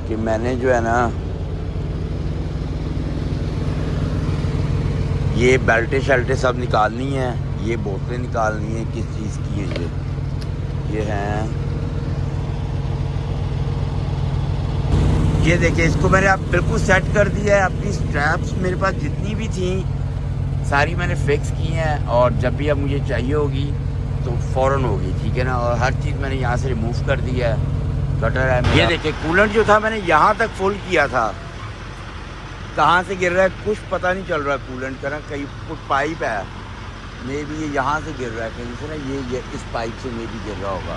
कि मैंने जो है ना ये बेल्टे शल्टे सब निकालनी है, ये बोतलें निकालनी है। किस चीज़ की है ये हैं, ये देखिए, इसको मैंने अब बिल्कुल सेट कर दिया है। अपनी स्ट्रैप्स मेरे पास जितनी भी थी सारी मैंने फिक्स की हैं, और जब भी अब मुझे चाहिए होगी तो फ़ौरन होगी, ठीक है ना। और हर चीज़ मैंने यहाँ से रिमूव कर दी है। कटर है, ये देखिए कूलेंट जो था मैंने यहाँ तक फुल किया था, कहाँ से गिर रहा है कुछ पता नहीं चल रहा है कूलेंट का ना, कहीं कुछ पाइप है, मे भी ये यहाँ से गिर रहा है कहीं से ना, ये इस पाइप से मे भी गिर रहा होगा,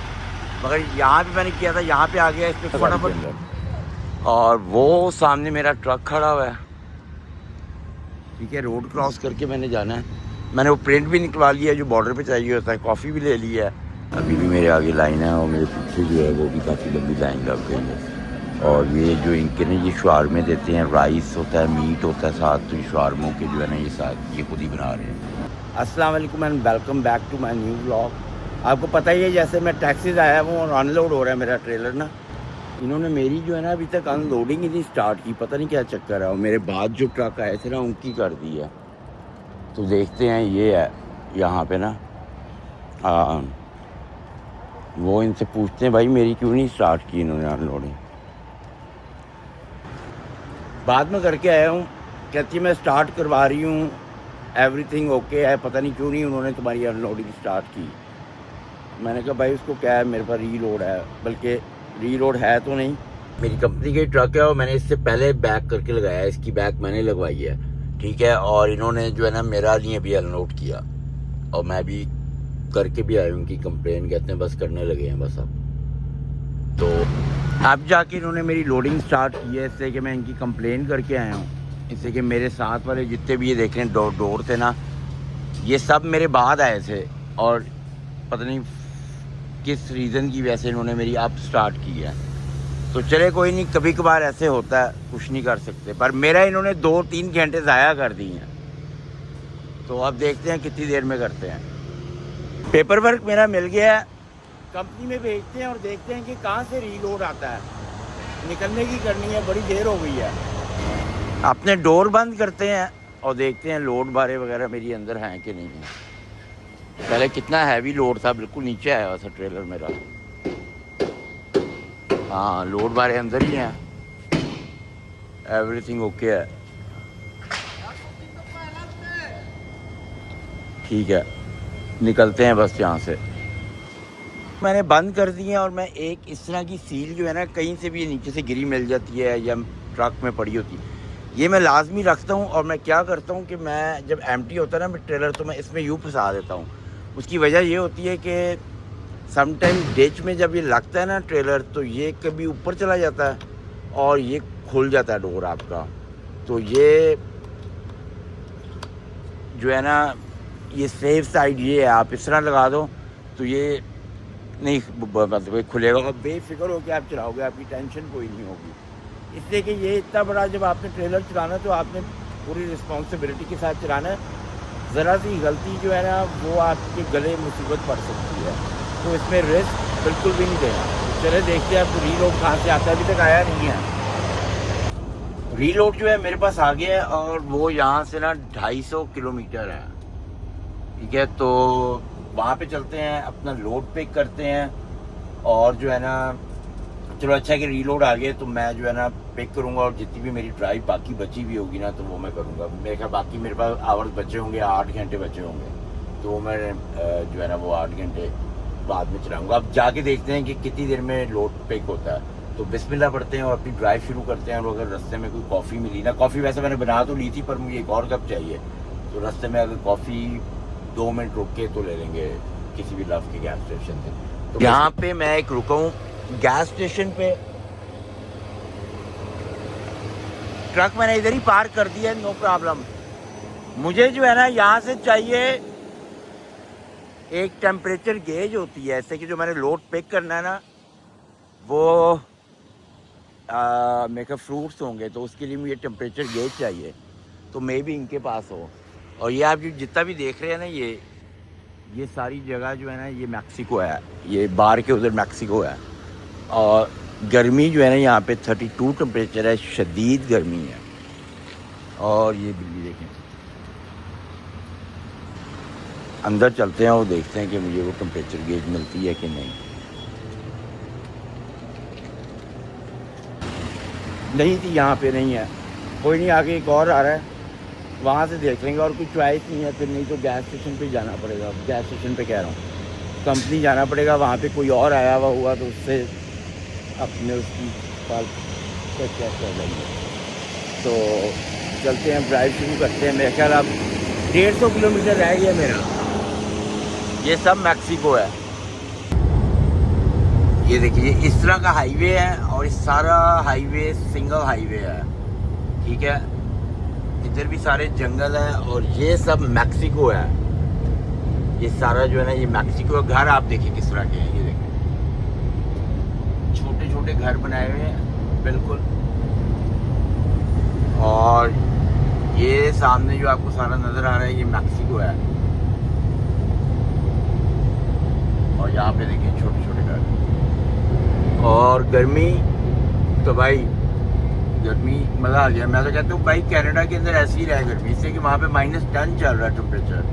मगर यहाँ पे मैंने किया था, यहाँ पे आ गया इस पर फटाफट। और वो सामने मेरा ट्रक खड़ा हुआ है, ठीक है। रोड क्रॉस करके मैंने जाना है। मैंने वो प्रिंट भी निकलवा लिया है जो बॉर्डर पे चाहिए होता है, कॉफ़ी भी ले ली है। अभी भी मेरे आगे लाइन है और मेरे पीछे जो है वो भी काफ़ी लंबी लाइन लग गई है। और ये जो इनके ना ये शवारमे देते हैं, राइस होता है, मीट होता है साथ, तो ये शवारमों के जो है ना ये साथ ये खुद ही बना रहे हैं। अस्सलाम वालेकुम and welcome back to my new vlog. आपको पता ही है, जैसे मैं टैक्सी से आया हूँ और अनलोड हो रहा है मेरा ट्रेलर ना, इन्होंने मेरी जो है ना अभी तक अनलोडिंग ही नहीं स्टार्ट की, पता नहीं क्या चक्कर है। और मेरे बाद जो ट्रक आए थे ना उनकी कर दी है। तो देखते हैं, ये है यहाँ पे ना वो इनसे पूछते हैं भाई मेरी क्यों नहीं स्टार्ट की इन्होंने अनलोडिंग। बाद में करके आया हूँ, कहती है मैं स्टार्ट करवा रही हूँ, एवरीथिंग ओके है, पता नहीं क्यों नहीं उन्होंने तुम्हारी अनलोडिंग स्टार्ट की। मैंने कहा भाई उसको क्या है, मेरे पास रीलोड है, बल्कि रीलोड है तो नहीं, मेरी कंपनी की ट्रक है और मैंने इससे पहले बैक करके लगाया है, इसकी बैक मैंने लगवाई है, ठीक है। और इन्होंने जो है ना मेरा नहीं अभी अनलोड किया, और मैं भी करके भी आया हूँ उनकी कंप्लेन, कहते हैं बस करने लगे हैं बस अब। तो अब जाके इन्होंने मेरी लोडिंग स्टार्ट की है, इससे कि मैं इनकी कंप्लेन करके आया हूँ। इससे कि मेरे साथ वाले जितने भी ये देख रहे हैं डोर थे ना, ये सब मेरे बाद आए थे, और पता नहीं किस रीज़न की वजह से इन्होंने मेरी अब स्टार्ट की है। तो चले कोई नहीं, कभी कभार ऐसे होता है, कुछ नहीं कर सकते। पर मेरा इन्होंने 2-3 घंटे ज़ाया कर दिए हैं, तो अब देखते हैं कितनी देर में करते हैं। पेपर वर्क मेरा मिल गया है, कंपनी में भेजते हैं और देखते हैं कि कहाँ से रीलोड आता है, निकलने की करनी है, बड़ी देर हो गई है। अपने डोर बंद करते हैं और देखते हैं लोड बारे वगैरह मेरी अंदर हैं कि नहीं है। पहले कितना हैवी लोड था, बिल्कुल नीचे आया हुआ था ट्रेलर मेरा। हाँ, लोड बारे अंदर ही हैं, एवरीथिंग ओके है, ठीक है। निकलते हैं बस यहाँ से। मैंने बंद कर दी है, और मैं एक इस तरह की सील जो है ना, कहीं से भी नीचे से गिरी मिल जाती है या ट्रक में पड़ी होती है, ये मैं लाजमी रखता हूँ। और मैं क्या करता हूँ कि मैं जब एम्प्टी होता है ना मेरा ट्रेलर, तो मैं इसमें यूँ फंसा देता हूँ। उसकी वजह ये होती है कि समटाइम डिच में जब ये लगता है ना ट्रेलर, तो ये कभी ऊपर चला जाता है और ये खुल जाता है डोर आपका। तो ये जो है ना, ये सेफ साइड ये है, आप इस तरह लगा दो तो ये नहीं मतलब खुलेगा, और बेफिक्र हो के आप चलाओगे, आपकी टेंशन कोई नहीं होगी। इसलिए कि ये इतना बड़ा, जब आपने ट्रेलर चलाना तो आपने पूरी रिस्पॉन्सिबिलिटी के साथ चलाना है। ज़रा सी गलती जो है ना वो आपके गले मुसीबत पड़ सकती है, तो इसमें रिस्क बिल्कुल भी नहीं देना। चले देखते हैं आपको रीलोड कहाँ से आता है, अभी तक आया नहीं है। रीलोड जो है मेरे पास आ गया है, और वो यहाँ से ना 250 किलोमीटर है, ठीक है। तो वहाँ पे चलते हैं, अपना लोड पिक करते हैं, और जो है ना चलो अच्छा है कि रीलोड आ गया, तो मैं जो है ना पिक करूँगा, और जितनी भी मेरी ड्राइव बाकी बची हुई होगी ना तो वो मैं करूँगा। मेरे ख्याल बाकी मेरे पास आवर्स बचे होंगे, 8 घंटे बचे होंगे, तो मैं जो है ना वो 8 घंटे बाद में चलाऊँगा। अब जाके देखते हैं कि कितनी देर में लोड पिक होता है। तो बिस्मिल्लाह पढ़ते हैं और अपनी ड्राइव शुरू करते हैं। और अगर रास्ते में कोई कॉफ़ी मिली ना, कॉफ़ी वैसे मैंने बना तो ली थी, पर मुझे एक और कप चाहिए, तो रास्ते में अगर कॉफ़ी 2 मिनट रुक के तो ले लेंगे किसी भी लव के गैस स्टेशन से। तो यहाँ पे मैं एक रुका हूँ गैस स्टेशन पे, ट्रक मैंने इधर ही पार्क कर दिया है, नो प्रॉब्लम। मुझे जो है ना यहाँ से चाहिए एक टेम्परेचर गेज होती है, ऐसे कि जो मैंने लोड पिक करना है ना वो मेरे को फ्रूट्स होंगे, तो उसके लिए मुझे टेम्परेचर गेज चाहिए, तो मे भी इनके पास हो। और ये आप जितना भी देख रहे हैं ना, ये सारी जगह जो है ना ये मैक्सिको है, ये बाहर के उधर मैक्सिको है। और गर्मी जो है ना यहाँ पे 32 टेम्परेचर है, शदीद गर्मी है। और ये बिल्ली देखें, अंदर चलते हैं और देखते हैं कि मुझे वो टेम्परेचर गेज मिलती है कि नहीं। नहीं थी यहाँ पे, नहीं है। कोई नहीं, आगे एक और आ रहा है, वहाँ से देख लेंगे। और कोई चॉइस नहीं है फिर, नहीं तो गैस स्टेशन पे जाना पड़ेगा। गैस स्टेशन पे कह रहा हूँ, कंपनी जाना पड़ेगा। वहाँ पे कोई और आया हुआ तो उससे अपने उसकी पाल चेक कर लेंगे। तो चलते हैं, ड्राइव शुरू करते हैं। मेरे ख्याल अब 150 किलोमीटर रह गया मेरा। ये सब मैक्सिको है। ये देखिए, इस तरह का हाईवे है और इस सारा हाईवे सिंगल हाईवे है, ठीक है। इधर भी सारे जंगल है और ये सब मैक्सिको है। ये सारा जो है ना, ये मैक्सिको। घर आप देखिए किस तरह के हैं, ये देखिए छोटे छोटे घर बनाए हुए हैं बिल्कुल। और ये सामने जो आपको सारा नज़र आ रहा है, ये मैक्सिको है। और यहाँ पे देखिए छोटे छोटे घर। और गर्मी तो भाई, गर्मी मज़ा आ गया। मैं तो कहता हूँ भाई, कनाडा के अंदर ऐसी ही रहे गर्मी, इससे कि वहाँ पे -10 चल रहा है टेम्परेचर।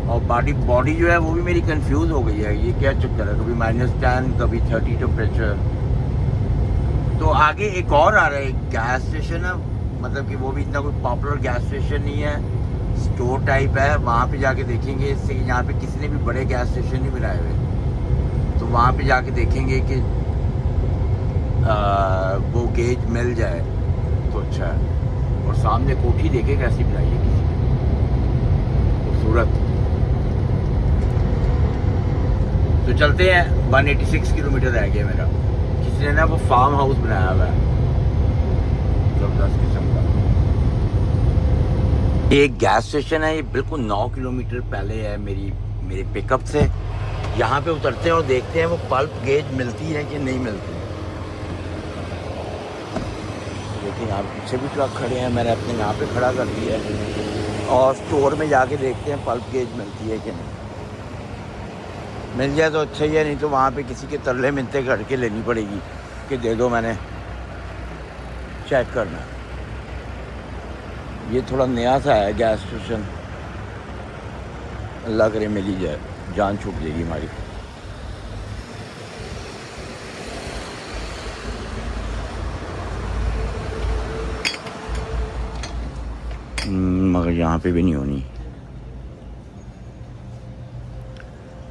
और बॉडी जो है वो भी मेरी कंफ्यूज हो गई है, ये क्या चक्कर है, कभी -10 कभी 30 टेम्परेचर। तो आगे एक और आ रहा है, एक गैस स्टेशन है, मतलब कि वो भी इतना कोई पॉपुलर गैस स्टेशन नहीं है, स्टोर टाइप है। वहाँ पे जाके देखेंगे, इससे यहाँ पे किसी ने भी बड़े गैस स्टेशन नहीं बनाए हुए, तो वहाँ पे जाके देखेंगे कि वो गेज मिल जाए तो अच्छा है। और सामने कोठी देखे कैसी बनाई है, किसी खूबसूरत। तो चलते हैं, 186 किलोमीटर रह गया मेरा। किसी ने ना वो फार्म हाउस बनाया हुआ है जबरदस्त किस्म का। ये एक गैस स्टेशन है, ये बिल्कुल 9 किलोमीटर पहले है मेरे पिकअप से। यहाँ पे उतरते हैं और देखते हैं वो पल्प गेज मिलती है कि नहीं मिलती। लेकिन यहाँ पीछे भी ट्रक खड़े हैं, मैंने अपने यहाँ पे खड़ा कर दिया है। और स्टोर में जाके देखते हैं पल्प गेज मिलती है कि नहीं। मिल जाए तो अच्छा ही है, नहीं तो वहाँ पे किसी के तरले मिनते करके लेनी पड़ेगी कि दे दो, मैंने चेक करना। ये थोड़ा नया सा है गैस स्टेशन, अल्लाह करे मिल ही जाए, जान छूट जाएगी हमारी। मगर यहाँ पे भी नहीं होनी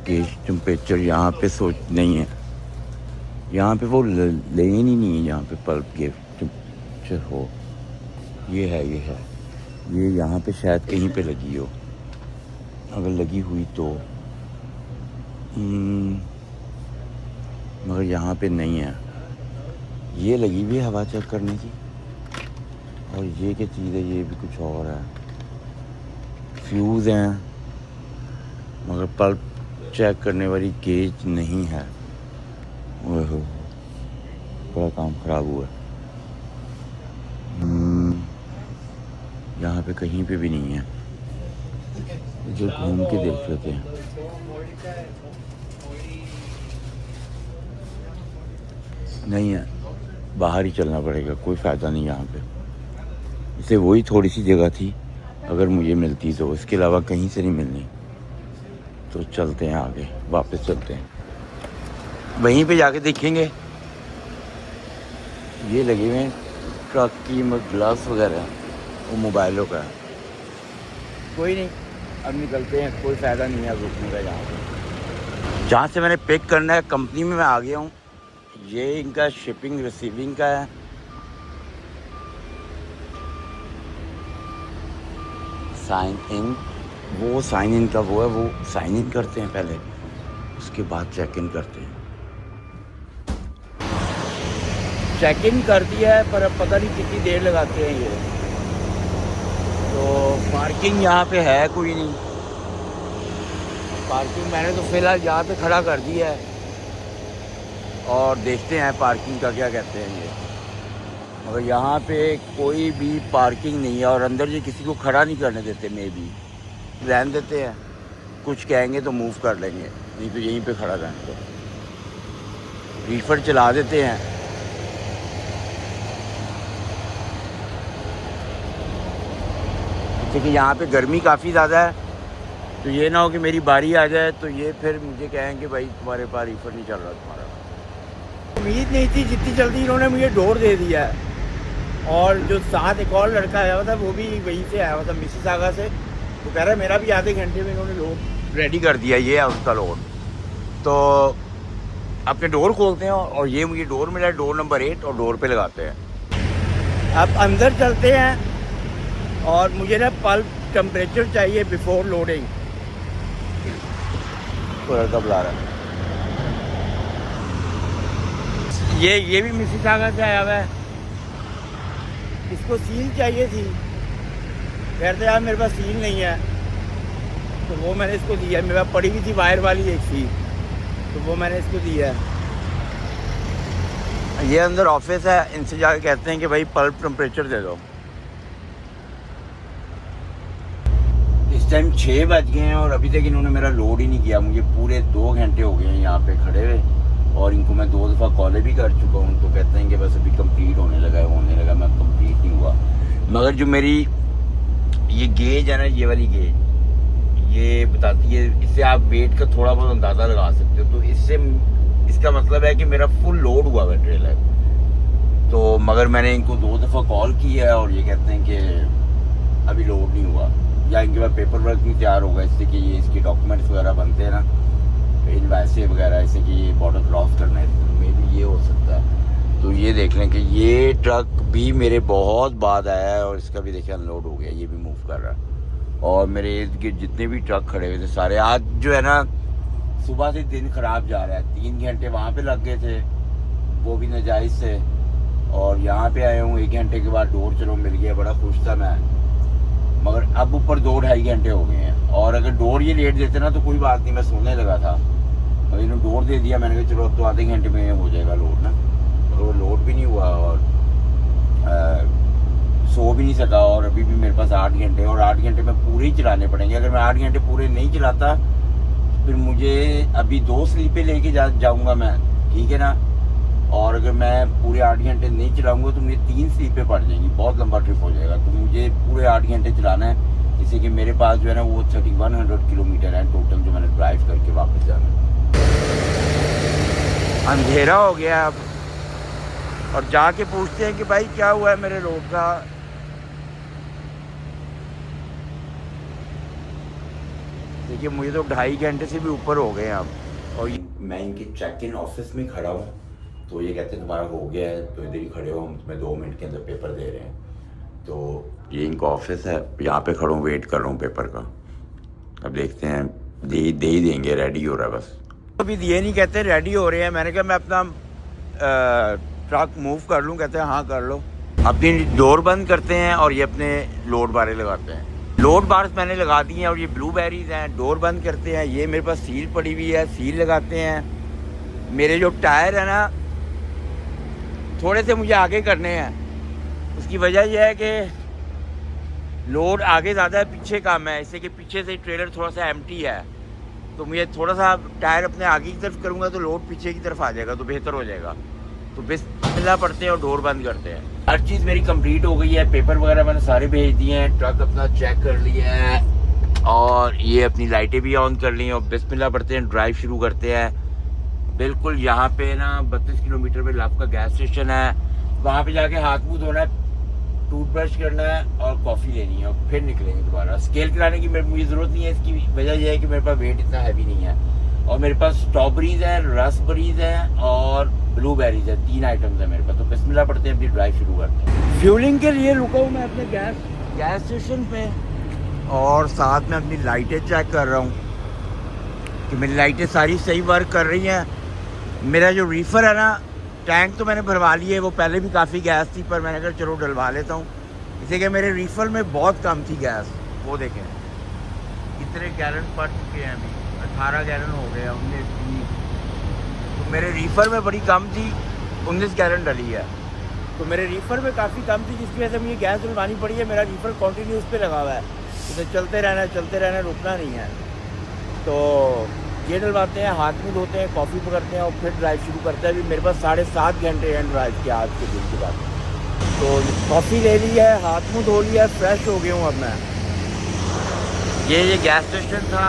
गेज टेम्परेचर, यहाँ पे सोच नहीं है। यहाँ पे वो लेन ही नहीं है जहाँ पे पल्प गेज टेम्परेचर हो। ये है ये यहाँ पे शायद कहीं पे लगी हो, अगर लगी हुई तो। मगर यहाँ पे नहीं है। ये लगी हुई है हवा चेक करने की। और ये क्या चीज़ है, ये भी कुछ और है, फ्यूज़ हैं, मगर पल्प चेक करने वाली गेज नहीं है। ओहो, बड़ा काम ख़राब हुआ। यहाँ पे कहीं पे भी नहीं है। इधर घूम के देख लेते हैं। नहीं है, बाहर ही चलना पड़ेगा, कोई फ़ायदा नहीं यहाँ पे। इसे वही थोड़ी सी जगह थी, अगर मुझे मिलती तो, इसके अलावा कहीं से नहीं मिलनी। तो चलते हैं आगे, वापस चलते हैं, वहीं पे जाके देखेंगे। ये लगे हुए हैं ट्रक की ग्लास वगैरह, वो मोबाइलों का है। कोई नहीं, अब निकलते हैं, कोई फ़ायदा नहीं है रुकने का। यहाँ पे जहाँ से मैंने पिक करना है कंपनी में मैं आ गया हूँ। ये इनका शिपिंग रिसीविंग का है। साइन इन, वो साइन इन का वो है, वो साइन इन करते हैं पहले, उसके बाद चेक इन करते हैं। चेक इन कर दिया है, पर अब पता नहीं कितनी देर लगाते हैं ये। तो पार्किंग यहाँ पे है कोई नहीं। पार्किंग मैंने तो फ़िलहाल यहाँ पे खड़ा कर दिया है, और देखते हैं पार्किंग का क्या कहते हैं ये। मगर यहाँ पे कोई भी पार्किंग नहीं है, और अंदर ये किसी को खड़ा नहीं करने देते। मे भी रहने देते हैं, कुछ कहेंगे तो मूव कर लेंगे, नहीं तो यहीं पे खड़ा रहेंगे। रीफर चला देते हैं क्योंकि यहाँ पे गर्मी काफ़ी ज़्यादा है, तो ये ना हो कि मेरी बारी आ जाए तो ये फिर मुझे कहें कि भाई तुम्हारे पास रिफंड नहीं चल रहा तुम्हारा। उम्मीद नहीं थी जितनी जल्दी इन्होंने मुझे डोर दे दिया है। और जो साथ एक और लड़का आया हुआ था वो भी वहीं से आया हुआ था, मिसिसागा से। तो कह रहा है मेरा भी आधे घंटे में इन्होंने लोड रेडी कर दिया, ये है उसका लोड। तो अपने डोर खोलते हैं और ये मुझे डोर मिला, डोर नंबर 8, और डोर पे लगाते हैं। अब अंदर चलते हैं और मुझे ना पल्प टेम्परेचर चाहिए बिफोर लोडिंग। तो लड़का बुला रहा है, ये भी मिसिसागा से आया हुआ है, इसको सील चाहिए थी। कहते यार मेरे पास सील नहीं है, तो वो मैंने इसको दिया। मेरे पास पड़ी हुई थी वायर वाली एक सील, तो वो मैंने इसको दिया। ये अंदर ऑफिस है, इनसे जाकर कहते हैं कि भाई पल्प टेम्परेचर दे दो। इस टाइम 6 बज गए हैं और अभी तक इन्होंने मेरा लोड ही नहीं किया। मुझे पूरे 2 घंटे हो गए हैं यहाँ पे खड़े हुए, और इनको मैं 2 दफ़ा कॉल भी कर चुका हूँ। तो कहते हैं कि बस अभी कंप्लीट होने लगा, मैं कंप्लीट नहीं हुआ। मगर जो मेरी ये गेज है ना, ये वाली गेज, ये बताती है, इससे आप वेट का थोड़ा बहुत अंदाज़ा लगा सकते हो। तो इससे इसका मतलब है कि मेरा फुल लोड हुआ है ट्रेलर। तो मगर मैंने इनको 2 दफ़ा कॉल किया है और ये कहते हैं कि अभी लोड नहीं हुआ, या इनके पास पेपर वर्क नहीं तैयार होगा, इससे कि ये इसके डॉक्यूमेंट्स वगैरह बनते हैं ना, इनवॉइस वगैरह, ऐसे कि ये बॉर्डर क्रॉस करना है, मे भी ये हो सकता है। तो ये देख लें कि ये ट्रक भी मेरे बहुत बाद आया है और इसका भी देखिए अनलोड हो गया, ये भी मूव कर रहा है। और मेरे इर्द गिर्द जितने भी ट्रक खड़े हुए थे सारे, आज जो है ना सुबह से दिन ख़राब जा रहा है। 3 घंटे वहाँ पे लग गए थे, वो भी नाजायज़ से, और यहाँ पे आया हूँ 1 घंटे के बाद डोर चलो मिल गया, बड़ा खुश था मैं। मगर अब ऊपर 2-2.5 घंटे हो गए हैं, और अगर डोर ये लेट देते ना तो कोई बात नहीं, मैं सोने लगा था। और इन्होंने डोर दे दिया, मैंने कहा चलो अब तो आधे घंटे में हो जाएगा लोड ना, और वो लोड भी नहीं हुआ और सो भी नहीं सका। और अभी भी मेरे पास 8 घंटे, और 8 घंटे में पूरे ही चलाने पड़ेंगे। अगर मैं 8 घंटे पूरे नहीं चलाता फिर मुझे अभी 2 स्लीपें लेके जाऊँगा मैं, ठीक है ना। और अगर मैं पूरे 8 घंटे नहीं चलाऊँगा तो मुझे 3 स्लीपें पड़ जाएंगी, बहुत लंबा ट्रिप हो जाएगा। तो मुझे पूरे 8 घंटे चलाना है, जिससे कि मेरे पास जो है ना वो 3100 किलोमीटर है टोटल, जो मैंने ड्राइव करके वापस जाना है। अंधेरा हो गया अब, और जाके पूछते हैं कि भाई क्या हुआ है मेरे रोड का। देखिए मुझे तो 2.5 घंटे से भी ऊपर हो गए हैं अब। और मैं इनके चेक इन ऑफिस में खड़ा हूँ, तो ये कहते हैं तुम्हारा हो गया है, तो इधर ही खड़े हो, हम तुम्हें 2 मिनट के अंदर पेपर दे रहे हैं। तो ये इनका ऑफिस है, यहाँ पे खड़ा हूँ, वेट कर रहा हूँ पेपर का। अब देखते हैं, दे ही देंगे, रेडी हो रहा है बस। अभी ये नहीं कहते रेडी हो रहे हैं। मैंने कहा मैं अपना ट्रक मूव कर लूँ, कहते हैं हाँ कर लो। अपनी डोर बंद करते हैं और ये अपने लोड बारे लगाते हैं। लोड बार्स मैंने लगा दी हैं, और ये ब्लूबेरीज हैं। डोर बंद करते हैं, ये मेरे पास सील पड़ी हुई है, सील लगाते हैं। मेरे जो टायर है ना थोड़े से मुझे आगे करने हैं, उसकी वजह यह है कि लोड आगे ज़्यादा है, पीछे कम है, इससे कि पीछे से ट्रेलर थोड़ा सा एम्प्टी है। तो मुझे थोड़ा सा टायर अपने आगे की तरफ करूँगा तो लोड पीछे की तरफ आ जाएगा, तो बेहतर हो जाएगा। तो बिस्मिल्लाह पड़ते हैं और डोर बंद करते हैं। हर चीज़ मेरी कंप्लीट हो गई है, पेपर वगैरह मैंने सारे भेज दिए हैं, ट्रक अपना चेक कर लिया है, और ये अपनी लाइटें भी ऑन कर ली हैं। और बिस्मिल्लाह पड़ते हैं, ड्राइव शुरू करते हैं। बिल्कुल यहाँ पे ना 32 किलोमीटर पे लाभ का गैस स्टेशन है, वहाँ पे जाके हाथ मुँह धोना है, टूथब्रश करना है और कॉफ़ी लेनी है, और फिर निकलेंगे दोबारा। स्केल कराने की मुझे ज़रूरत नहीं है, इसकी वजह यह है कि मेरे पास वेट इतना हैवी नहीं है। और मेरे पास स्ट्रॉबेरीज है, रसबेरीज है और ब्लूबेरीज है, 3 आइटम्स है मेरे पास। तो बिस्मिल्लाह पड़ते हैं, अपनी ड्राइव शुरू करते हैं। फ्यूलिंग के लिए रुका हूँ मैं अपने गैस स्टेशन पे, और साथ में अपनी लाइटें चेक कर रहा हूँ कि मेरी लाइटें सारी सही वर्क कर रही हैं। मेरा जो रीफर है ना, टैंक तो मैंने भरवा लिए है, वो पहले भी काफ़ी गैस थी, पर मैंने कहा चलो डलवा लेता हूँ, इसलिए कि मेरे रीफर में बहुत कम थी गैस। वो देखें कितने गैलन पड़ चुके हैं, अभी 18 गैलन हो गए, 19, 20। तो मेरे रीफर में बड़ी कम थी, 19 गैलन डली है। तो मेरे रीफर में काफ़ी कम थी, जिसकी वजह से मुझे गैस डलवानी पड़ी है। मेरा रीफर कॉन्टीन्यूस पे लगा हुआ है, तो चलते रहना, रुकना नहीं है। तो ये डलवाते हैं, हाथ मुँह धोते हैं, कॉफ़ी पकड़ते हैं और फिर ड्राइव शुरू करते हैं। अभी मेरे पास 7.5 घंटे हैं ड्राइव के आज के दिन के बाद। तो कॉफ़ी ले ली है, हाथ मुँह धो लिया है, फ्रेश हो गया हूँ अब मैं। ये गैस स्टेशन था।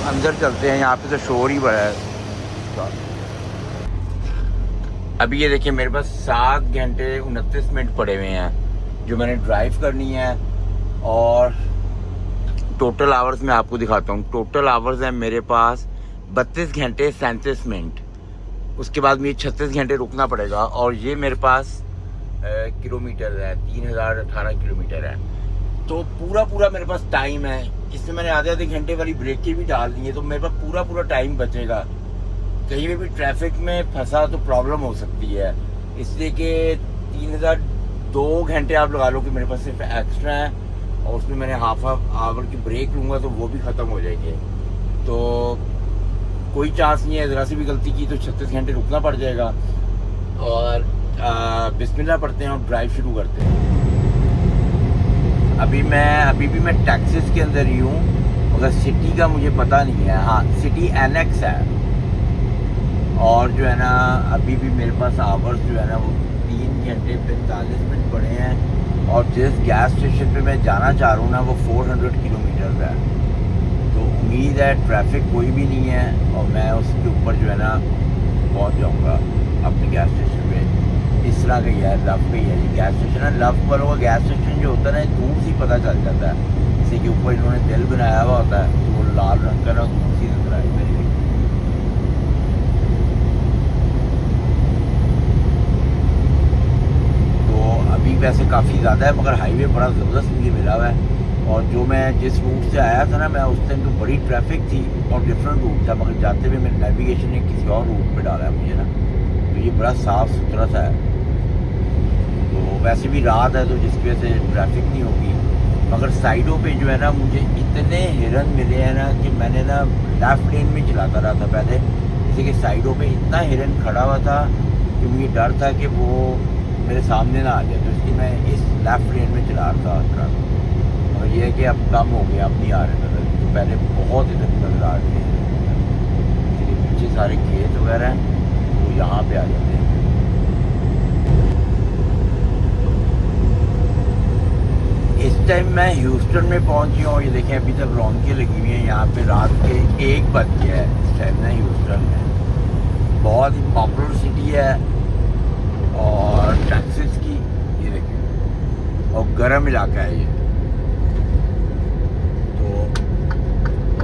अंदर चलते हैं, यहाँ पे तो शोर ही बड़ा है। अभी ये देखिए मेरे पास 7 घंटे 29 मिनट पड़े हुए हैं जो मैंने ड्राइव करनी है। और टोटल आवर्स मैं आपको दिखाता हूँ। टोटल आवर्स हैं मेरे पास 32 घंटे 37 मिनट। उसके बाद मुझे 36 घंटे रुकना पड़ेगा। और ये मेरे पास किलोमीटर है, 3018 किलोमीटर है। तो पूरा मेरे पास टाइम है। इसमें मैंने आधे घंटे वाली ब्रेकें भी डाल दी है, तो मेरे पास पूरा टाइम बचेगा। कहीं पे भी ट्रैफिक में फंसा तो प्रॉब्लम हो सकती है, इसलिए कि 3002 घंटे आप लगा लो कि मेरे पास सिर्फ एक्स्ट्रा है। और उसमें मैंने हाफ आवर की ब्रेक लूँगा तो वो भी ख़त्म हो जाएगी। तो कोई चांस नहीं है, ज़रा सी भी गलती की तो 36 घंटे रुकना पड़ जाएगा। और बिस्मिल्लाह पढ़ते हैं और ड्राइव शुरू करते हैं। अभी भी मैं टैक्सिस के अंदर ही हूँ, मगर सिटी का मुझे पता नहीं है। हाँ, सिटी एनेक्स है। और जो है ना, अभी भी मेरे पास आवर्स जो है ना वो 3 घंटे 45 मिनट पड़े हैं। और जिस गैस स्टेशन पे मैं जाना चाह रहा हूँ ना, वो 400 किलोमीटर है। तो उम्मीद है ट्रैफिक कोई भी नहीं है और मैं उसके ऊपर जो है ना पहुँच जाऊँगा अपने गैस स्टेशन पे। इस तरह का ही है, लव का ही है ये गैस स्टेशन है। लव पर वो गैस स्टेशन जो होता है ना, दूर से पता चल जाता है। जैसे कि ऊपर इन्होंने दिल बनाया हुआ होता है, तो वो लाल रंग का ना दूर से नजर आई मेरी। अभी वैसे काफ़ी ज़्यादा है, मगर हाईवे बड़ा ज़बरदस्त मुझे मिला हुआ है। और जो मैं जिस रूट से आया था ना, मैं उस टाइम तो बड़ी ट्रैफिक थी और डिफरेंट रूट था, मगर जाते हुए मेरे नेविगेशन ने किसी और रूट पे डाला है मुझे ना। तो ये बड़ा साफ़ सुथरा सा है। तो वैसे भी रात है तो जिसकी वजह से ट्रैफिक नहीं होगी। मगर साइडों पे जो है ना, मुझे इतने हिरन मिले हैं ना कि मैंने ना लेफ्ट लेन में चलाता रहा था पहले। जैसे कि साइडों पे इतना हिरन खड़ा हुआ था कि मुझे डर था कि वो मेरे सामने ना आ जाए, तो इसलिए मैं इस लेफ्ट लेन में चला रहा था ट्रक। और ये है कि अब कम हो गया, अब नहीं आ रहे नजर, तो पहले बहुत इधर नजर आ रहे थे। पीछे सारे खेत वगैरह हैं, वो यहाँ पे आ जाते हैं। इस टाइम मैं ह्यूस्टन में पहुँच गया हूँ। ये देखें अभी तक रौनकें लगी हुई हैं यहाँ पे। रात के 1 बज गया है इस टाइम ना ह्यूस्टन में। बहुत ही पॉपुलर सिटी है और टैक्सिस की, ये देखिए, और गर्म इलाका है ये। तो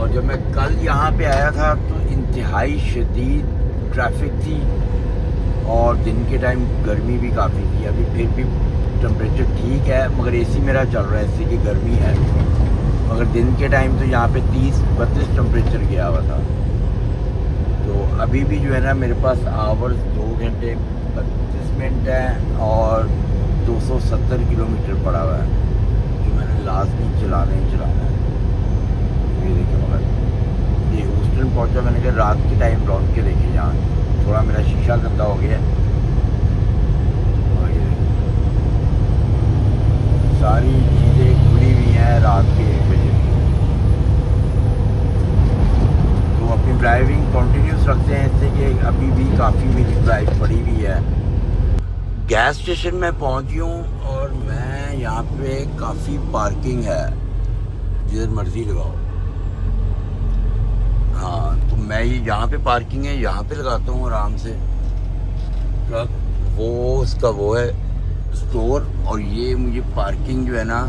और जब मैं कल यहाँ पे आया था तो इंतहाई शदीद ट्रैफिक थी और दिन के टाइम गर्मी भी काफ़ी थी। अभी फिर भी टेम्परेचर ठीक है, मगर एसी मेरा चल रहा है इससे कि गर्मी है। मगर दिन के टाइम तो यहाँ पे 30-32 टेम्परेचर गया हुआ था। तो अभी भी जो है ना मेरे पास आवर्स 2 घंटे 32 मिनट है और 270 किलोमीटर पड़ा हुआ है जो मैंने लाजमी चलाना है। ये देखिए, मगर ये ह्यूस्टन पहुंचा, मैंने कहा रात के टाइम रौनक के देखे यहाँ। थोड़ा मेरा शीशा गंदा हो गया। और ये सारी चीज़ें खुली हुई हैं रात के 1 बजे। तो अपनी ड्राइविंग कंटिन्यूस रखते हैं, इससे कि अभी भी काफ़ी मेरी ड्राइव पड़ी हुई है। गैस स्टेशन में पहुंची हूँ और मैं यहाँ पे काफ़ी पार्किंग है, जिधर मर्जी लगाओ। हाँ, तो मैं ये यहाँ पे पार्किंग है, यहाँ पे लगाता हूँ आराम से ट्रक। वो उसका वो है स्टोर, और ये मुझे पार्किंग जो है ना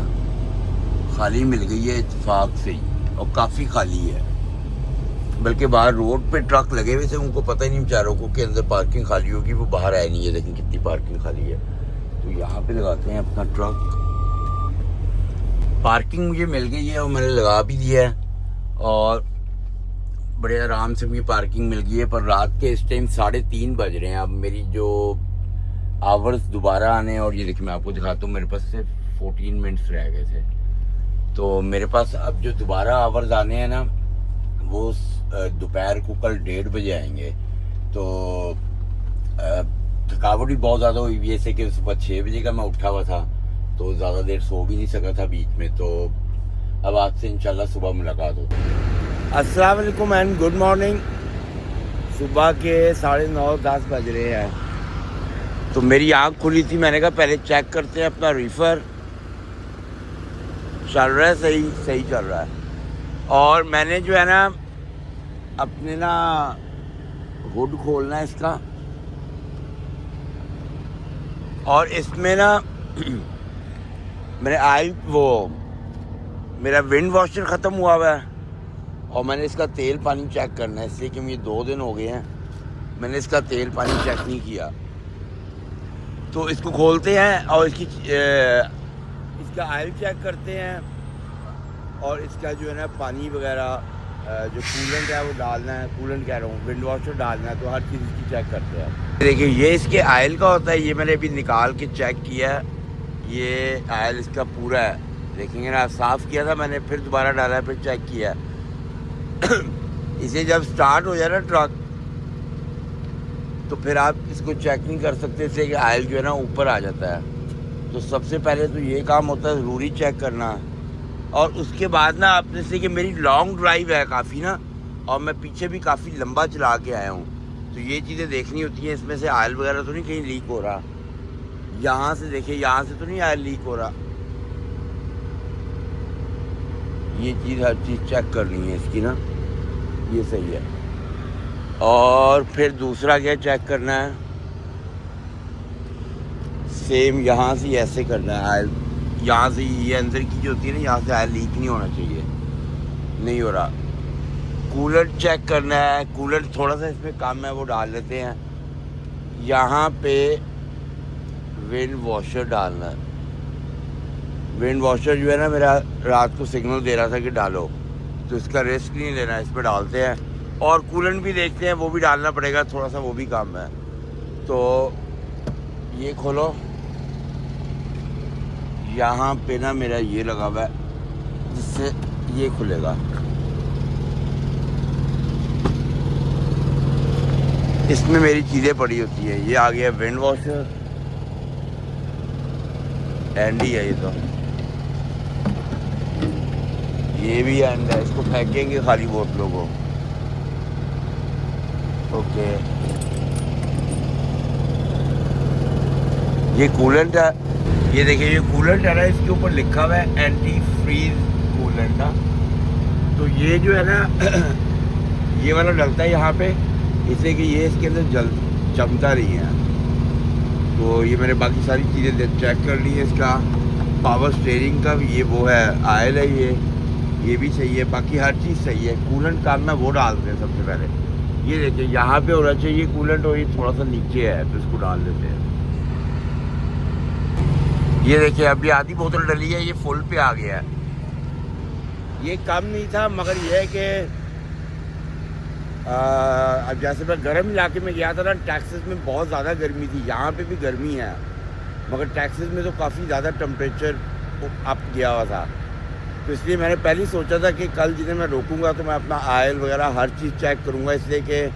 खाली मिल गई है इत्तेफाक से ही, और काफ़ी खाली है। बल्कि बाहर रोड पे ट्रक लगे हुए थे, उनको पता ही नहीं बेचारों को कि अंदर पार्किंग खाली होगी, वो बाहर आए नहीं है। लेकिन कितनी पार्किंग खाली है, तो यहाँ पे लगाते हैं अपना ट्रक। पार्किंग मुझे मिल गई है और मैंने लगा भी दिया है और बड़े आराम से मुझे पार्किंग मिल गई है। पर रात के इस टाइम 3:30 बज रहे हैं। अब मेरी जो आवर्स दोबारा आने, और ये देखिए मैं आपको दिखाता हूँ, मेरे पास सिर्फ 14 मिनट्स रह गए थे। तो मेरे पास अब जो दोबारा आवर्स आने हैं ना, वो दोपहर को कल 1:30 बजे आएंगे। तो थकावट भी बहुत ज़्यादा हुई, जैसे कि सुबह 6 बजे का मैं उठा हुआ था, तो ज़्यादा देर सो भी नहीं सका था बीच में। तो अब आपसे इंशाल्लाह सुबह मुलाकात होगी। अस्सलाम वालेकुम एंड गुड मॉर्निंग। सुबह के 9:30-10 बज रहे हैं। तो मेरी आँख खुली थी, मैंने कहा पहले चेक करते हैं अपना रीफ़र। चल रहा है, सही सही चल रहा है। और मैंने जो है ना अपने ना हुड खोलना है इसका, और इसमें ना मैंने मेरा विंड वॉशर ख़त्म हुआ हुआ है और मैंने इसका तेल पानी चेक करना है, इसलिए कि मुझे 2 दिन हो गए हैं मैंने इसका तेल पानी चेक नहीं किया। तो इसको खोलते हैं और इसका ऑयल चेक करते हैं, और इसका जो है ना पानी वगैरह जो कूलेंट है वो डालना है, कूलेंट कह रहा हूँ, विंड वॉशर डालना है, तो हर चीज़ इसकी चेक करते हैं। देखिए ये इसके ऑयल का होता है, ये मैंने अभी निकाल के चेक किया है, ये ऑयल इसका पूरा है, देखेंगे ना, साफ़ किया था मैंने, फिर दोबारा डाला, फिर चेक किया। इसे जब स्टार्ट हो जाए ना ट्रक, तो फिर आप इसको चेक नहीं कर सकते, इसलिए कि ऑयल जो है ना ऊपर आ जाता है। तो सबसे पहले तो ये काम होता है ज़रूरी चेक करना, और उसके बाद ना आपने से कि मेरी लॉन्ग ड्राइव है काफ़ी ना, और मैं पीछे भी काफ़ी लंबा चला के आया हूँ, तो ये चीज़ें देखनी होती हैं, इसमें से ऑयल वगैरह तो नहीं कहीं लीक हो रहा, यहाँ से देखिए, यहाँ से तो नहीं ऑयल लीक हो रहा, ये चीज़ हर चीज़ चेक करनी है इसकी ना, ये सही है। और फिर दूसरा क्या चेक करना है, सेम यहाँ से ऐसे करना है, ऑयल यहाँ से, ये अंदर की जो होती है ना, यहाँ से ऑयल लीक नहीं होना चाहिए, नहीं हो रहा। कूलेंट चेक करना है, कूलेंट थोड़ा सा इसमें कम है वो डाल लेते हैं। यहाँ पे विंड वॉशर डालना है, विंड वॉशर जो है ना मेरा रात को सिग्नल दे रहा था कि डालो, तो इसका रिस्क नहीं लेना, इस पर डालते हैं। और कूलेंट भी देखते हैं, वो भी डालना पड़ेगा थोड़ा सा, वो भी काम है। तो ये खोलो, यहाँ पे ना मेरा ये लगा हुआ है, जिससे ये खुलेगा, इसमें मेरी चीज़ें पड़ी होती है। ये आ गया विंड वॉशर, एंड ही है ये, तो ये भी एंड है, इसको फेंकेंगे खाली बोतलों को। ओके, ये कूलेंट है, ये देखिए ये कूलेंट है ना, इसके ऊपर लिखा हुआ है एंटी फ्रीज कूलेंट ना, तो ये जो है ना ये वाला डलता है यहाँ पे, इसलिए कि ये इसके अंदर जमता नहीं है। तो ये मैंने बाकी सारी चीज़ें चेक कर ली है, इसका पावर स्टीयरिंग का भी ये वो है, ऑयल है, ये भी सही है, बाकी हर चीज़ सही है। कूलेंट काम में वो डालते हैं सबसे पहले, ये देखिए यहाँ पे होना चाहिए कूलेंट, और ये थोड़ा सा नीचे है, तो इसको डाल देते हैं। ये देखिए अभी आधी बोतल डली है, ये फुल पे आ गया है। ये कम नहीं था, मगर ये है कि अब जैसे मैं गर्म इलाके में गया था ना, टेक्सास में बहुत ज़्यादा गर्मी थी, यहाँ पे भी गर्मी है, मगर टेक्सास में तो काफ़ी ज़्यादा टेम्परेचर अप गया हुआ था। तो इसलिए मैंने पहले ही सोचा था कि कल जिन्हें मैं रोकूंगा तो मैं अपना ऑयल वगैरह हर चीज़ चेक करूंगा, इसलिए कि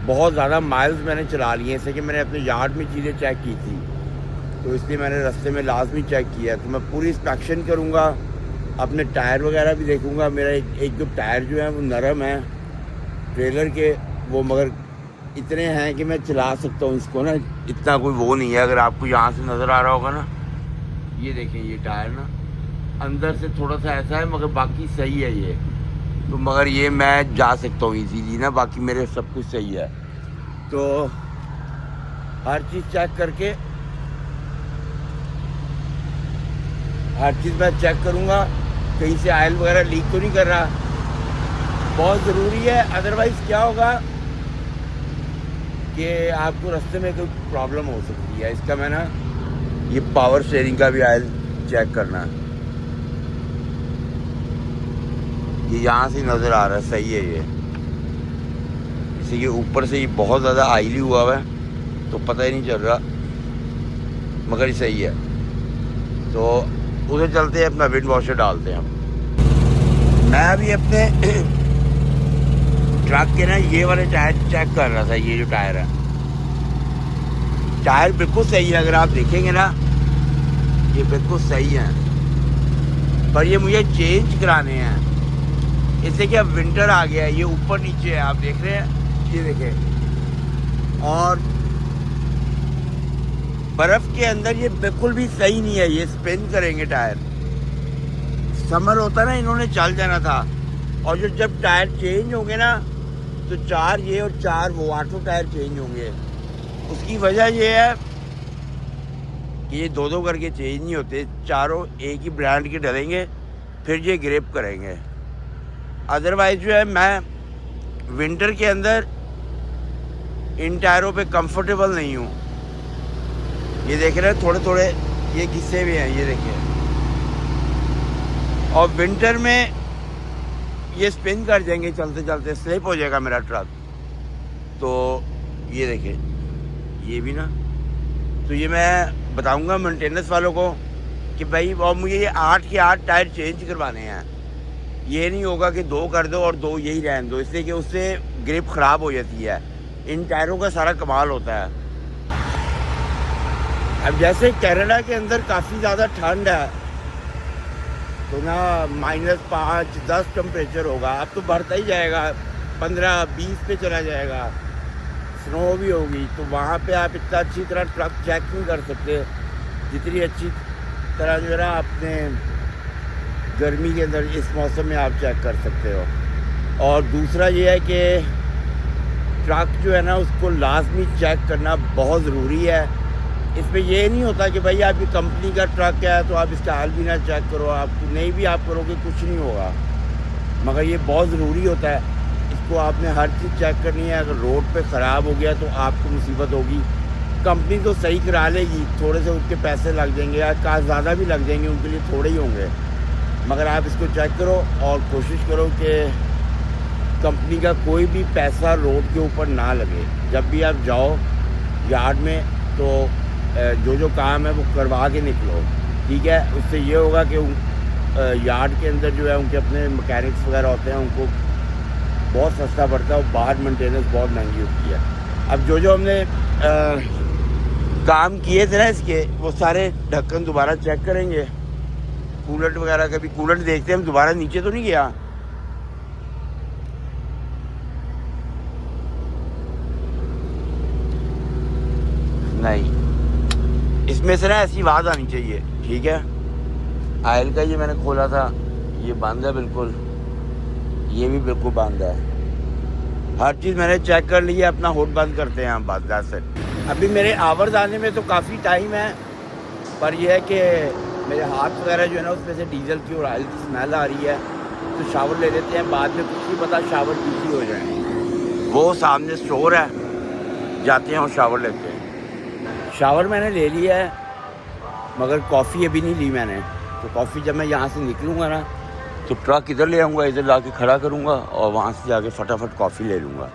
बहुत ज़्यादा माइल्स मैंने चला लिए, इसलिए कि मैंने अपने यार्ड में चीज़ें चेक की थी, तो इसलिए मैंने रास्ते में लाजमी चेक किया। तो मैं पूरी इंस्पेक्शन करूंगा, अपने टायर वगैरह भी देखूंगा। मेरा एक दो टायर जो है वो नरम है ट्रेलर के, वो मगर इतने हैं कि मैं चला सकता हूँ इसको ना, इतना कोई वो नहीं है। अगर आपको यहाँ से नज़र आ रहा होगा ना, ये देखें ये टायर ना अंदर से थोड़ा सा ऐसा है, मगर बाकी सही है ये, तो मगर ये मैं जा सकता हूँ इजीली ना, बाकी मेरे सब कुछ सही है। तो हर चीज़ चेक करके, हर चीज़ मैं चेक करूँगा कहीं से ऑयल वगैरह लीक तो नहीं कर रहा, बहुत ज़रूरी है। अदरवाइज़ क्या होगा कि आपको रास्ते में कोई प्रॉब्लम हो सकती है। इसका मैं ना ये पावर स्टीयरिंग का भी ऑयल चेक करना है, ये यहाँ से नज़र आ रहा है, सही है ये, इसी के ऊपर से ये बहुत ज़्यादा ऑयली हुआ है तो पता ही नहीं चल रहा, मगर ये सही है। तो उधर चलते हैं, अपना विंड वॉशर डालते हैं हम। मैं अभी अपने ट्रक के ना ये वाले टायर चेक कर रहा था, ये जो टायर है, टायर बिल्कुल सही है, अगर आप देखेंगे ना ये बिल्कुल सही है, पर ये मुझे चेंज कराने हैं, इससे कि अब विंटर आ गया है, ये ऊपर नीचे है, आप देख रहे हैं, ये देखें, और बर्फ़ के अंदर ये बिल्कुल भी सही नहीं है, ये स्पिन करेंगे टायर, समर होता ना, इन्होंने चल जाना था। और जो जब टायर चेंज होंगे ना, तो 4 ये और 4 वो 8 टायर चेंज होंगे। उसकी वजह ये है कि ये 2-2 करके चेंज नहीं होते, चारों एक ही ब्रांड के डलेंगे, फिर ये ग्रिप करेंगे। अदरवाइज जो है मैं विंटर के अंदर इन टायरों पे कंफर्टेबल नहीं हूँ। ये देख रहे हैं थोड़े थोड़े ये घिसे हुए हैं, ये देखिए। और विंटर में ये स्पिन कर जाएंगे, चलते चलते स्लिप हो जाएगा मेरा ट्रक। तो ये देखिए, ये भी ना, तो ये मैं बताऊंगा मेंटेनेंस वालों को कि भाई और मुझे ये 8 के 8 टायर चेंज करवाने हैं। ये नहीं होगा कि 2 कर दो और 2 यही रहने दो, इसलिए कि उससे ग्रिप ख़राब हो जाती है। इन टायरों का सारा कमाल होता है। अब जैसे कनाडा के अंदर काफ़ी ज़्यादा ठंड है, तो ना -5, 10 टेम्परेचर होगा। अब तो बढ़ता ही जाएगा, 15-20 पे चला जाएगा। स्नो भी होगी, तो वहाँ पे आप इतना अच्छी तरह ट्रक चेक नहीं कर सकते जितनी अच्छी तरह जो है ना अपने गर्मी के अंदर इस मौसम में आप चेक कर सकते हो। और दूसरा ये है कि ट्रक जो है ना उसको लाजमी चेक करना बहुत ज़रूरी है। इसमें ये नहीं होता कि भाई आपकी कंपनी का ट्रक है तो आप इसका हाल भी ना चेक करो, आप नहीं भी आप करोगे कुछ नहीं होगा, मगर ये बहुत ज़रूरी होता है। इसको आपने हर चीज़ चेक करनी है। अगर रोड पे ख़राब हो गया तो आपको मुसीबत होगी। कंपनी तो सही करा लेगी, थोड़े से उसके पैसे लग जाएंगे या काश ज़्यादा भी लग जाएंगे, उनके लिए थोड़े ही होंगे, मगर आप इसको चेक करो और कोशिश करो कि कंपनी का कोई भी पैसा रोड के ऊपर ना लगे। जब भी आप जाओ यार्ड में तो जो काम है वो करवा के निकलो, ठीक है। उससे ये होगा कि यार्ड के अंदर जो है उनके अपने मैकेनिक्स वगैरह होते हैं, उनको बहुत सस्ता पड़ता है और बाहर मेंटेनेंस बहुत महंगी होती है। अब जो हमने काम किए थे ना इसके, वो सारे ढक्कन दोबारा चेक करेंगे। कूलेंट वगैरह का भी कूलेंट देखते हैं हम, दोबारा नीचे तो नहीं गया। नहीं, इसमें से ना ऐसी आवाज़ आनी चाहिए, ठीक है। आयल का ये मैंने खोला था, ये बंद है बिल्कुल, ये भी बिल्कुल बंद है। हर चीज़ मैंने चेक कर ली है। अपना हुड बंद करते हैं हम, बात से। अभी मेरे आवर्स आने में तो काफ़ी टाइम है, पर यह है कि मेरे हाथ वगैरह जो है ना उसमें से डीजल की और ऑयल की स्मेल आ रही है, तो शावर ले लेते हैं। बाद में कुछ नहीं पता शावर बिजी हो जाए। वो सामने स्टोर है, जाते हैं और शावर लेते हैं। शावर मैंने ले लिया है, मगर कॉफ़ी अभी नहीं ली मैंने। तो कॉफ़ी जब मैं यहाँ से निकलूँगा ना तो ट्रक इधर ले आऊँगा, इधर ला के खड़ा करूँगा और वहाँ से जाके फटाफट कॉफ़ी ले लूँगा।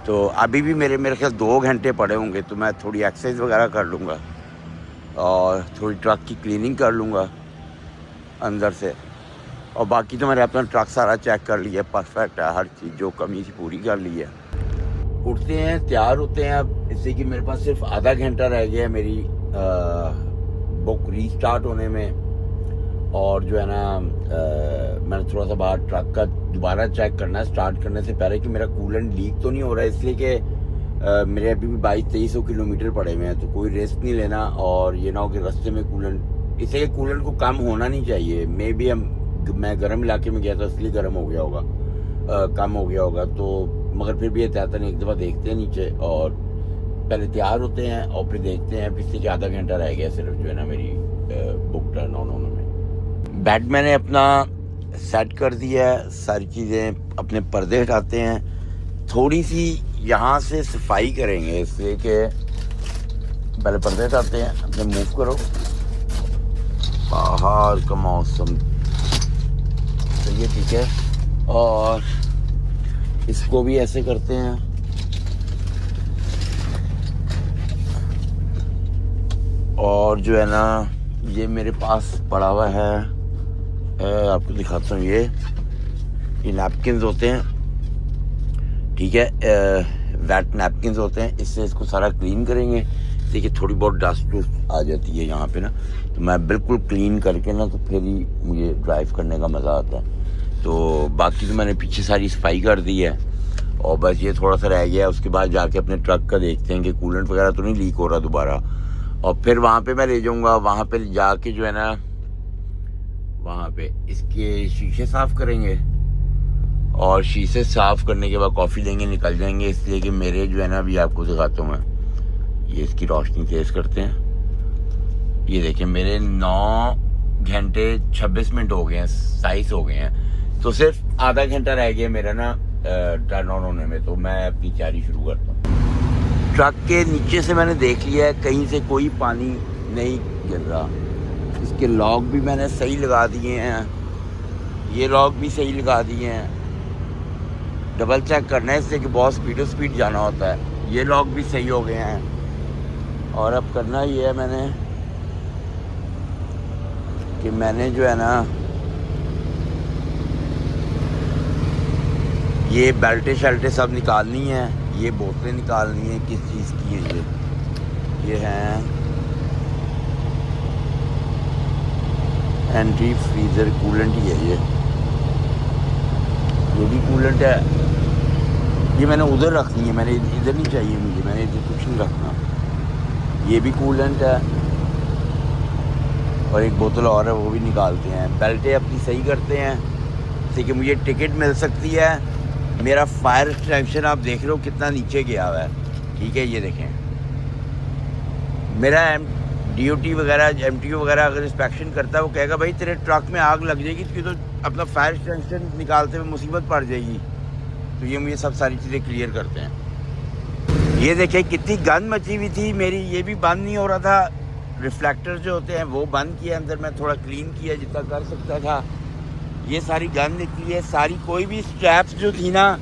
तो अभी भी मेरे ख्याल 2 घंटे पड़े होंगे, तो मैं थोड़ी एक्सरसाइज वगैरह कर लूँगा और थोड़ी ट्रक की क्लीनिंग कर लूँगा अंदर से। और बाकी तो मैंने अपना ट्रक सारा चेक कर लिया, परफेक्ट है, हर चीज़ जो कमी थी पूरी कर ली है। उठते हैं, तैयार होते हैं अब, इससे कि मेरे पास सिर्फ आधा घंटा रह गया है मेरी बुक रीस्टार्ट होने में। और जो है ना मैंने थोड़ा सा बाहर ट्रक का दोबारा चेक करना है स्टार्ट करने से पहले कि मेरा कूलेंट लीक तो नहीं हो रहा है, इसलिए कि मेरे अभी भी 2200-2300 किलोमीटर पड़े हुए हैं, तो कोई रिस्क नहीं लेना। और ये ना हो कि रास्ते में कूलेंट, इसलिए कूलेंट को कम होना नहीं चाहिए। मे बी मैं गर्म इलाके में गया था इसलिए गर्म हो गया होगा, कम हो गया होगा। तो मगर फिर भी एहतियातन एक दफ़ा देखते हैं नीचे और पहले तैयार होते हैं और फिर देखते हैं। पिछले के आधा घंटा रह गया सिर्फ जो है ना मेरी बुक टर्न ऑन होने में। बेड मैंने अपना सेट कर दिया है, सारी चीज़ें, अपने पर्दे हटाते हैं। थोड़ी सी यहाँ से सफाई करेंगे इसलिए कि पहले पर्दे हटाते हैं, अपने मूव करो। बाहर का मौसम सही है, ठीक है। और इसको भी ऐसे करते हैं। और जो है ना ये मेरे पास पड़ा हुआ है, आपको दिखाता हूँ। ये नैपकिन्स होते हैं, ठीक है, वेट नैपकिन्स होते हैं। इससे इसको सारा क्लीन करेंगे। देखिए थोड़ी बहुत डस्ट आ जाती है यहाँ पे ना, तो मैं बिल्कुल क्लीन करके ना तो फिर ही मुझे ड्राइव करने का मज़ा आता है। तो बाकी तो मैंने पीछे सारी सफाई कर दी है और बस ये थोड़ा सा रह गया है। उसके बाद जाके अपने ट्रक का देखते हैं कि कूलेंट वगैरह तो नहीं लीक हो रहा दोबारा। और फिर वहाँ पे मैं ले जाऊँगा, वहाँ पे जाके जो है ना वहाँ पे इसके शीशे साफ़ करेंगे और शीशे साफ़ करने के बाद कॉफ़ी लेंगे, निकल जाएंगे। इसलिए कि मेरे जो है ना, अभी आपको दिखाता हूँ मैं, ये इसकी रोशनी तेज़ करते हैं। ये देखिए मेरे 9 घंटे 26 मिनट हो गए हैं, 27 हो गए हैं। तो सिर्फ आधा घंटा रह गया मेरा ना टर्न ऑन होने में, तो मैं अपनी तैयारी शुरू करता हूँ। ट्रक के नीचे से मैंने देख लिया है, कहीं से कोई पानी नहीं गिर रहा। इसके लॉक भी मैंने सही लगा दिए हैं, ये लॉक भी सही लगा दिए हैं। डबल चेक करना है इससे कि बहुत स्पीड जाना होता है। ये लॉक भी सही हो गए हैं। और अब करना ये है मैंने जो है ना, ये बेल्टे शल्टे सब निकालनी है, ये बोतलें निकालनी है। किस चीज़ की है ये हैं एंट्री फ्रीज़र कूलेंट ही है। ये भी कूलेंट है। ये मैंने उधर रखनी है, मैंने इधर नहीं चाहिए मुझे, मैंने इधर कुछ नहीं रखना। ये भी कूलेंट है और एक बोतल और है, वो भी निकालते हैं। बेल्टें अपनी सही करते हैं जैसे कि मुझे टिकट मिल सकती है। मेरा फायर एक्सटेंशन आप देख रहे हो कितना नीचे गया हुआ है, ठीक है। ये देखें मेरा DOT वगैरह MTO वगैरह अगर इंस्पेक्शन करता है, वो कहेगा भाई तेरे ट्रक में आग लग जाएगी, तो अपना फायर एक्सटेंशन निकालते हुए मुसीबत पड़ जाएगी। तो ये मुझे सब सारी चीज़ें क्लियर करते हैं। ये देखें कितनी गंद मची हुई थी मेरी, ये भी बंद नहीं हो रहा था। रिफ्लेक्टर जो होते हैं वो बंद किया, अंदर मैं थोड़ा क्लीन किया जितना कर सकता था। ये सारी गंद निकली है सारी। कोई भी स्ट्रैप्स जो थी ना,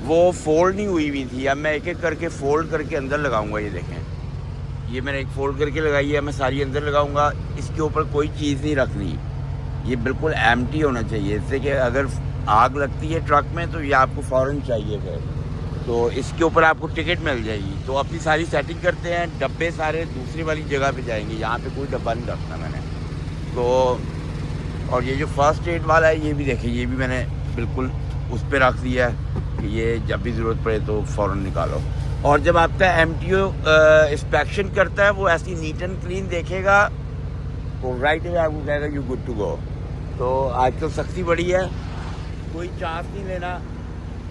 वो फोल्ड नहीं हुई थी। अब मैं एक एक करके फोल्ड करके अंदर लगाऊंगा। ये देखें, ये मैंने एक फोल्ड करके लगाई है, मैं सारी अंदर लगाऊंगा। इसके ऊपर कोई चीज़ नहीं रखनी, ये बिल्कुल एम्प्टी होना चाहिए। इससे कि अगर आग लगती है ट्रक में तो ये आपको फ़ौरन चाहिए फिर, तो इसके ऊपर आपको टिकट मिल जाएगी। तो अपनी सारी सेटिंग करते हैं। डब्बे सारे दूसरी वाली जगह पे जाएंगे, यहाँ पे कोई डब्बा नहीं रखना मैंने तो। और ये जो फर्स्ट एड वाला है, ये भी देखिए, ये भी मैंने बिल्कुल उस पर रख दिया है कि ये जब भी ज़रूरत पड़े तो फ़ौरन निकालो। और जब आपका MTO इंस्पेक्शन करता है, वो ऐसी नीट एंड क्लीन देखेगा तो राइट में आपको कहेगा यू गुड टू गो। तो आजकल सख्ती बढ़ी है, कोई चांस नहीं लेना।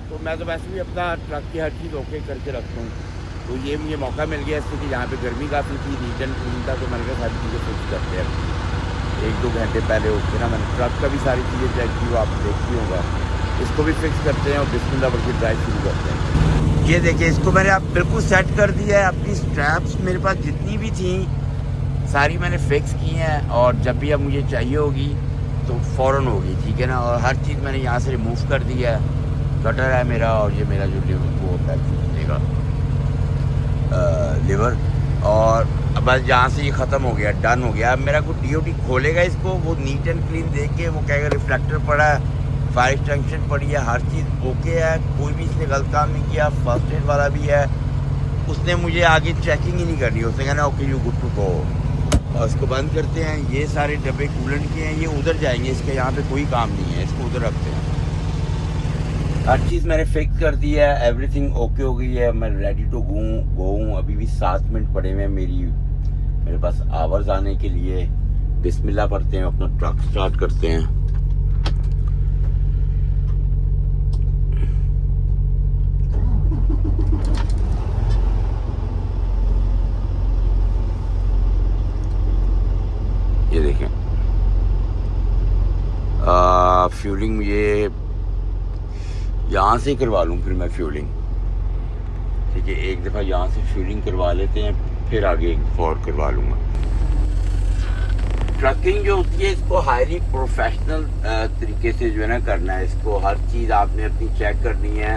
तो मैं तो वैसे भी अपना ट्रक की हर चीज़ ओके करके रखता हूँ। तो ये मुझे मौका मिल गया इससे कि यहाँ पे गर्मी काफ़ी थी, नीट एंड क्लीन था, तो मैंने कहा सारी चीज़ें फिक्स करते हैं। 1-2 घंटे पहले उठ के ना मैंने ट्रक का भी सारी चीज़ें चेक की, वो आप देखी होगा। इसको भी फिक्स करते हैं और बिस्मिल्लाह बोल के ड्राइव शुरू करते हैं। ये देखिए, इसको मैंने अब बिल्कुल सेट कर दिया है। अपनी स्ट्रैप्स मेरे पास जितनी भी थी सारी मैंने फिक्स की हैं, और जब भी अब मुझे चाहिए होगी तो फ़ौरन होगी, ठीक है ना। और हर चीज़ मैंने यहाँ से रिमूव कर दी है। कटर है मेरा, और ये मेरा जो वो होता है देगा लिवर। और बस यहाँ से ये ख़त्म हो गया, डन हो गया। अब मेरा कोई DOT खोलेगा इसको, वो नीट एंड क्लीन देख के वो कहेगा रिफ्लेक्टर पड़ा है, फायर एक्सटेंशन पड़ी है, हर चीज़ ओके है, कोई भी इसने गलत काम नहीं किया। फर्स्ट एड वाला भी है, उसने मुझे आगे चेकिंग ही नहीं करनी, उसने कहना okay you good to go. और इसको बंद करते हैं। ये सारे डब्बे कूलेंट के हैं, ये उधर जाएंगे, इसके यहाँ पे कोई काम नहीं है, इसको उधर रखते हैं। हर चीज़ मैंने फिक्स कर दी है, एवरीथिंग ओके हो गई है। मैं रेडी टू गो हूँ। अभी भी 7 मिनट पड़े हुए हैं मेरे पास आवर्स आने के लिए। बिस्मिल्लाह पढ़ते हैं, अपना ट्रक स्टार्ट करते हैं। ये देखें, फ्यूलिंग मुझे यहाँ से करवा लूँ, फिर मैं फ्यूलिंग, ठीक है, एक दफ़ा यहाँ से फ्यूलिंग करवा लेते हैं, फिर आगे फॉर करवा लूँगा। ट्रकिंग जो होती है, इसको हाईली प्रोफेशनल तरीके से जो है ना करना है। इसको हर चीज़ आपने अपनी चेक करनी है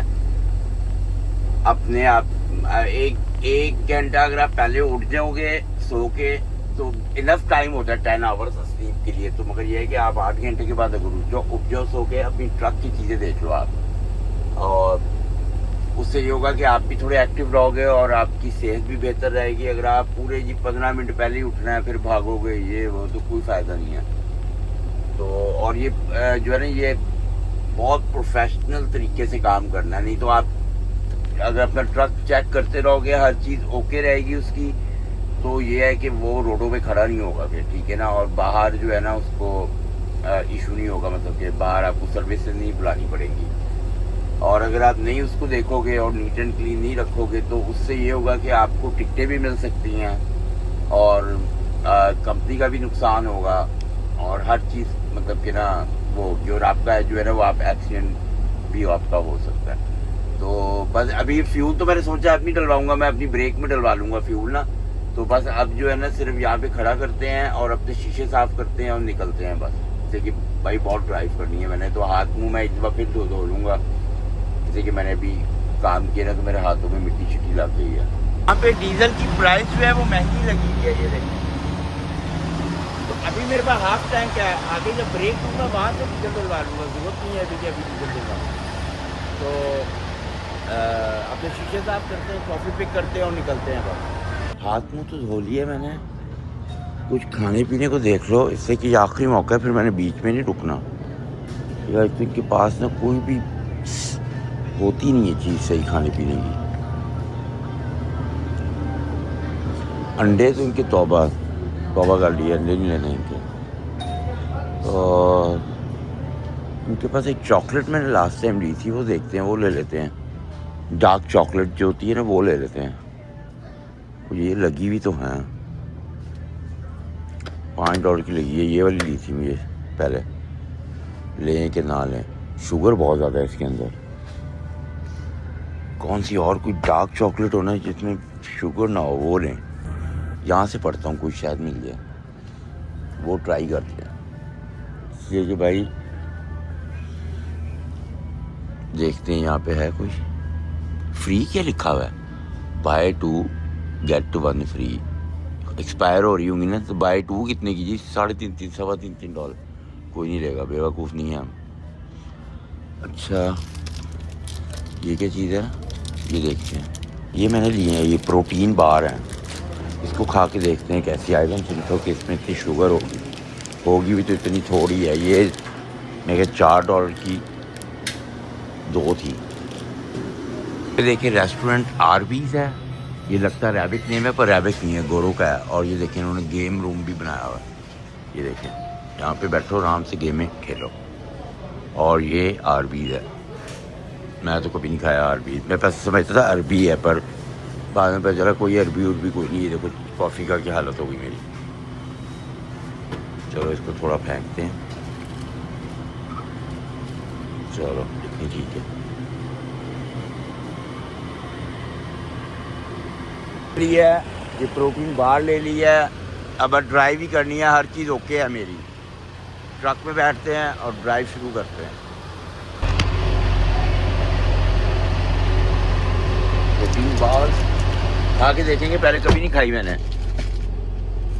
अपने आप। एक घंटा अगर आप पहले उठ जाओगे सो के तो इनफ टाइम होता है 10 आवर्स स्लीप के लिए। तो मगर ये है कि आप 8 घंटे के बाद अगर उठ जाओ सो के, अपनी ट्रक की चीज़ें देख लो आप, और उससे ये होगा कि आप भी थोड़े एक्टिव रहोगे और आपकी सेहत भी बेहतर रहेगी। अगर आप पूरे जी 15 मिनट पहले ही उठना है फिर भागोगे, ये वो, तो कोई फ़ायदा नहीं है। तो और ये जो है ना, ये बहुत प्रोफेशनल तरीके से काम करना है। नहीं तो आप अगर अपना ट्रक चेक करते रहोगे, हर चीज़ ओके रहेगी उसकी, तो ये है कि वो रोडों पे खड़ा नहीं होगा फिर, ठीक है ना। और बाहर जो है ना उसको इशू नहीं होगा, मतलब कि बाहर आपको सर्विस नहीं बुलानी पड़ेगी। और अगर आप नहीं उसको देखोगे और नीट एंड क्लीन नहीं रखोगे तो उससे ये होगा कि आपको टिकटें भी मिल सकती हैं और कंपनी का भी नुकसान होगा और हर चीज़, मतलब कि ना वो जो आपका है जो है ना वो आप एक्सीडेंट भी आपका हो सकता है। तो बस अभी फ्यूल तो मैंने सोचा अब नहीं डलवाऊंगा, मैं अपनी ब्रेक में डलवा लूँगा फ्यूल ना। तो बस अब जो है ना सिर्फ यहाँ पे खड़ा करते हैं और अपने शीशे साफ करते हैं और निकलते हैं बस। जैसे कि भाई बहुत ड्राइव करनी है मैंने, तो हाथ मुँह मैं एक बार फिर धो लूँगा। जैसे कि मैंने अभी काम किया ना तो मेरे हाथों में मिट्टी छिट्टी लग गई है। यहाँ पे डीजल की प्राइस जो है वो महंगी लगी है, ये देखिए। तो अभी मेरे पास हाफ टैंक है, आगे जब ब्रेक दूंगा वहाँ से डीजल डलवा लूँगा, जरूरत नहीं है अभी डीजल डलवा। तो अपने शीशे साफ करते हैं, कॉफ़ी पिक करते हैं और निकलते हैं बस। हाथ मुँह तो धो लिए मैंने, कुछ खाने पीने को देख लो, इससे कि आखिरी मौका है, फिर मैंने बीच में नहीं रुकना। इनके पास ना कोई भी होती नहीं है चीज़ सही खाने पीने की। अंडे तो इनके तौबा कर लिए, अंडे नहीं लेने इनके। और इनके पास एक चॉकलेट मैंने लास्ट टाइम ली थी, वो देखते हैं, वो ले लेते हैं। डार्क चॉकलेट जो होती है ना वो ले लेते हैं। ये लगी हुई तो हैं, $5 की लगी है, ये वाली ली थी मुझे पहले, लें कि ना लें, शुगर बहुत ज़्यादा है इसके अंदर। कौन सी और कोई डार्क चॉकलेट होना जिसमें शुगर ना हो वो लें। यहाँ से पढ़ता हूँ कोई शायद मिल जाए, वो ट्राई करते हैं। इसलिए कि भाई देखते हैं यहाँ पे है कोई फ्री, क्या लिखा हुआ है, बाय 2 गेट 1 फ्री। एक्सपायर हो रही होंगी ना, तो बाय 2 कितने की जी, $3.5 $3.5 कोई नहीं लेगा, बेवकूफ़ नहीं है हम। अच्छा ये क्या चीज़ है, ये देखते हैं। ये मैंने लिए हैं, ये प्रोटीन बार हैं, इसको खा के देखते हैं कैसी आइटम सुनते हो कि इसमें इतनी शुगर होगी भी तो इतनी थोड़ी है। ये मेरे $4 की 2 थी। ये देखिए रेस्टोरेंट आरबीज है, ये लगता है रैबिट नेम है पर रैबिट नहीं है, गोरो का है। और ये देखिए इन्होंने गेम रूम भी बनाया हुआ है, ये देखें, यहाँ पे बैठो आराम से गेमें खेलो। और ये आरबीज है, मैं तो कभी नहीं खाया अरबी, मैं पहले समझता था अरबी है पर बाद में पता चला कोई अरबी उर्बी कोई नहीं है। देखो कॉफ़ी का क्या हालत हो गई मेरी। चलो इसको थोड़ा फेंकते हैं, चलो इतनी ठीक है। लिया ये प्रोटीन बार ले लिया, अब ड्राइव ही करनी है, हर चीज़ ओके है मेरी। ट्रक में बैठते हैं और ड्राइव शुरू करते हैं। प्रोटीन बार खा के देखेंगे, पहले कभी नहीं खाई मैंने।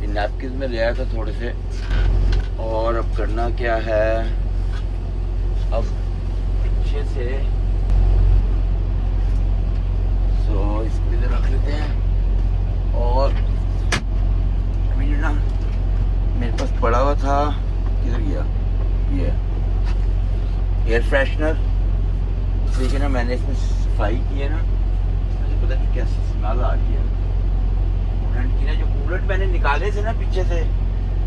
नैपकिन में ले आया था थोड़े से। और अब करना क्या है, अब पीछे से इसको इधर रख लेते हैं। और अभी ना मेरे पास पड़ा हुआ था, किधर गया, ये एयर फ्रेशनर। देखिए ना मैंने इसमें सफाई की है ना, मुझे पता नहीं कैसी स्मेल आ रही है कूलेंट की ना। जो कूलेंट मैंने निकाले थे ना पीछे से,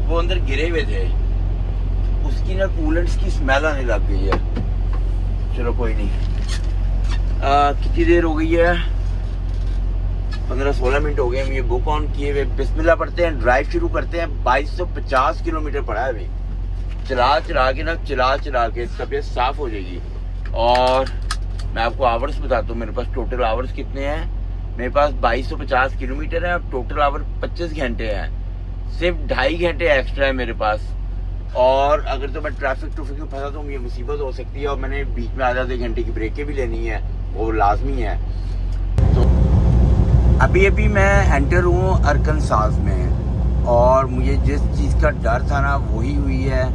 वो अंदर गिरे हुए थे, उसकी ना कूलेंट्स की स्मेल आने लग गई है। चलो कोई नहीं। कितनी देर हो गई है, 15-16 मिनट हो गए हम ये बुक ऑन किए हुए। बिस्मिल्लाह पढ़ते हैं, ड्राइव शुरू करते हैं। 2250 किलोमीटर पड़ा है अभी। चला के तबीयत साफ हो जाएगी। और मैं आपको आवर्स बताता हूँ, मेरे पास टोटल आवर्स कितने हैं। मेरे पास 2250 किलोमीटर है और टोटल आवर 25 घंटे हैं। सिर्फ 2.5 घंटे एक्स्ट्रा है मेरे पास। और अगर तो मैं ट्रैफिक में फंसा तो ये मुसीबत हो सकती है। और मैंने बीच में आधे घंटे की ब्रेकें भी लेनी है, वो लाजमी है। तो अभी मैं एंटर हूँ अरकानसास में, और मुझे जिस चीज़ का डर था ना वही हुई है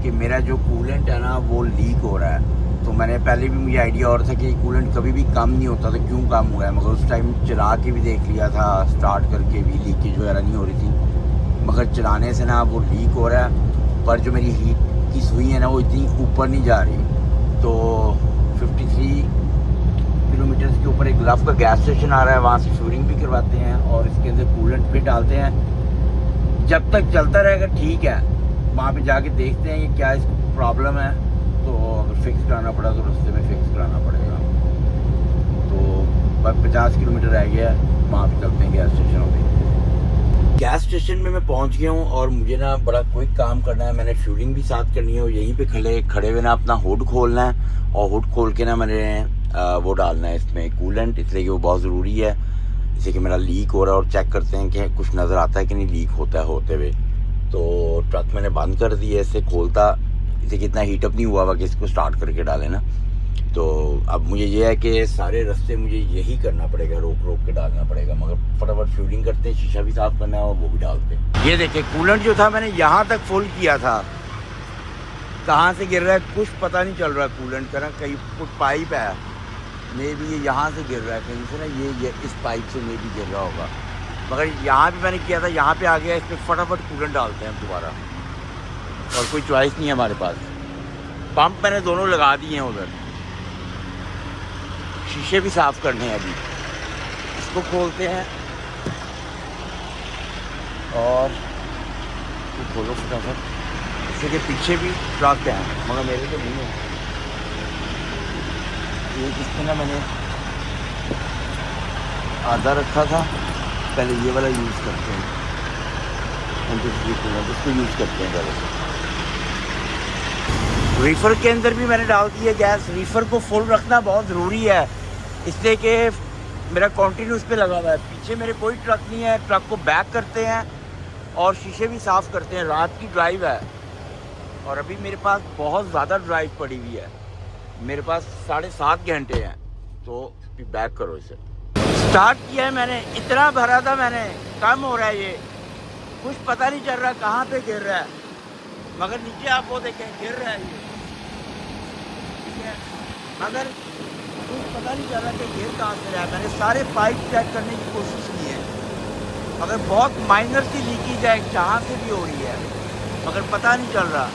कि मेरा जो कूलेंट है ना वो लीक हो रहा है। तो मैंने पहले भी मुझे आइडिया और था कि कूलेंट कभी भी कम नहीं होता, तो क्यों कम हुआ है। मगर उस टाइम चला के भी देख लिया था, स्टार्ट करके भी लीकेज वगैरह नहीं हो रही थी। मगर चलाने से ना वो लीक हो रहा है। पर जो मेरी हीट की सुई है ना वो इतनी ऊपर नहीं जा रही। तो 53 किलोमीटर के ऊपर एक लव का गैस स्टेशन आ रहा है, वहाँ से फ्यूरिंग भी करवाते हैं और इसके अंदर कूलेंट भी डालते हैं। जब तक चलता रहेगा ठीक है, वहाँ पे जाके देखते हैं कि क्या इसको प्रॉब्लम है, तो अगर फिक्स कराना पड़ा तो रास्ते में फिक्स कराना पड़ेगा। तो 50 किलोमीटर रह गया है, वहाँ पे चलते हैं गैस स्टेशन होते। गैस स्टेशन में मैं पहुँच गया हूँ और मुझे ना बड़ा क्विक काम करना है। मैंने फ्यूलिंग भी साथ करनी है और यहीं पे खड़े हुए ना अपना हुड खोलना है, और हुड खोल के ना मैंने वो डालना है इसमें कूलेंट, इसलिए कि वो बहुत ज़रूरी है। जैसे कि मेरा लीक हो रहा है और चेक करते हैं कि कुछ नज़र आता है कि नहीं लीक होता है होते हुए। तो ट्रक मैंने बंद कर दिया, इससे खोलता, इसे कितना हीटअप नहीं हुआ कि इसको स्टार्ट करके डालें ना। तो अब मुझे ये है कि सारे रास्ते मुझे यही करना पड़ेगा, रोक रोक के डालना पड़ेगा। मगर फटाफट फ्यूलिंग करते हैं, शीशा भी साफ़ करना है और वो भी डालते हैं। ये देखिए कूलेंट जो था मैंने यहाँ तक फुल किया था, कहाँ से गिर रहा है कुछ पता नहीं चल रहा है। कूलेंट का ना कहीं कुछ पाइप है, मे भी ये यहाँ से गिर रहा है कहीं से ना, ये इस पाइप से मे भी गिर रहा होगा। मगर यहाँ भी मैंने किया था, यहाँ पे आ गया, इस पर फटाफट कूलेंट डालते हैं दोबारा, और कोई चॉइस नहीं है हमारे पास। पंप मैंने दोनों लगा दिए हैं उधर, शीशे भी साफ़ करने हैं अभी। इसको खोलते हैं और खोलो फटाफट, इससे के पीछे भी ट्रक है मगर मेरे तो नहीं है। ये इसमें ना मैंने आधा रखा था, पहले ये वाला यूज़ करते हैं, इसको यूज़ करते हैं पहले। रीफर के अंदर भी मैंने डाल दी है गैस। रीफर को फुल रखना बहुत ज़रूरी है, इसलिए कि मेरा कॉन्टीन्यूस पे लगा हुआ है। पीछे मेरे कोई ट्रक नहीं है, ट्रक को बैक करते हैं और शीशे भी साफ़ करते हैं। रात की ड्राइव है और अभी मेरे पास बहुत ज़्यादा ड्राइव पड़ी हुई है, मेरे पास 7.5 घंटे हैं। तो बैक करो इसे। स्टार्ट किया है मैंने, इतना भरा था मैंने, कम हो रहा है ये, कुछ पता नहीं चल रहा कहाँ पे गिर रहा है। मगर नीचे आप वो देखें गिर रहा है ये, ठीक है, मगर कुछ पता नहीं चल रहा कि गिर कहाँ से रहा है। मैंने सारे पाइप चेक करने की कोशिश की है, मगर बहुत माइनर सी लीकेज है, जहाँ से भी हो रही है, मगर पता नहीं चल रहा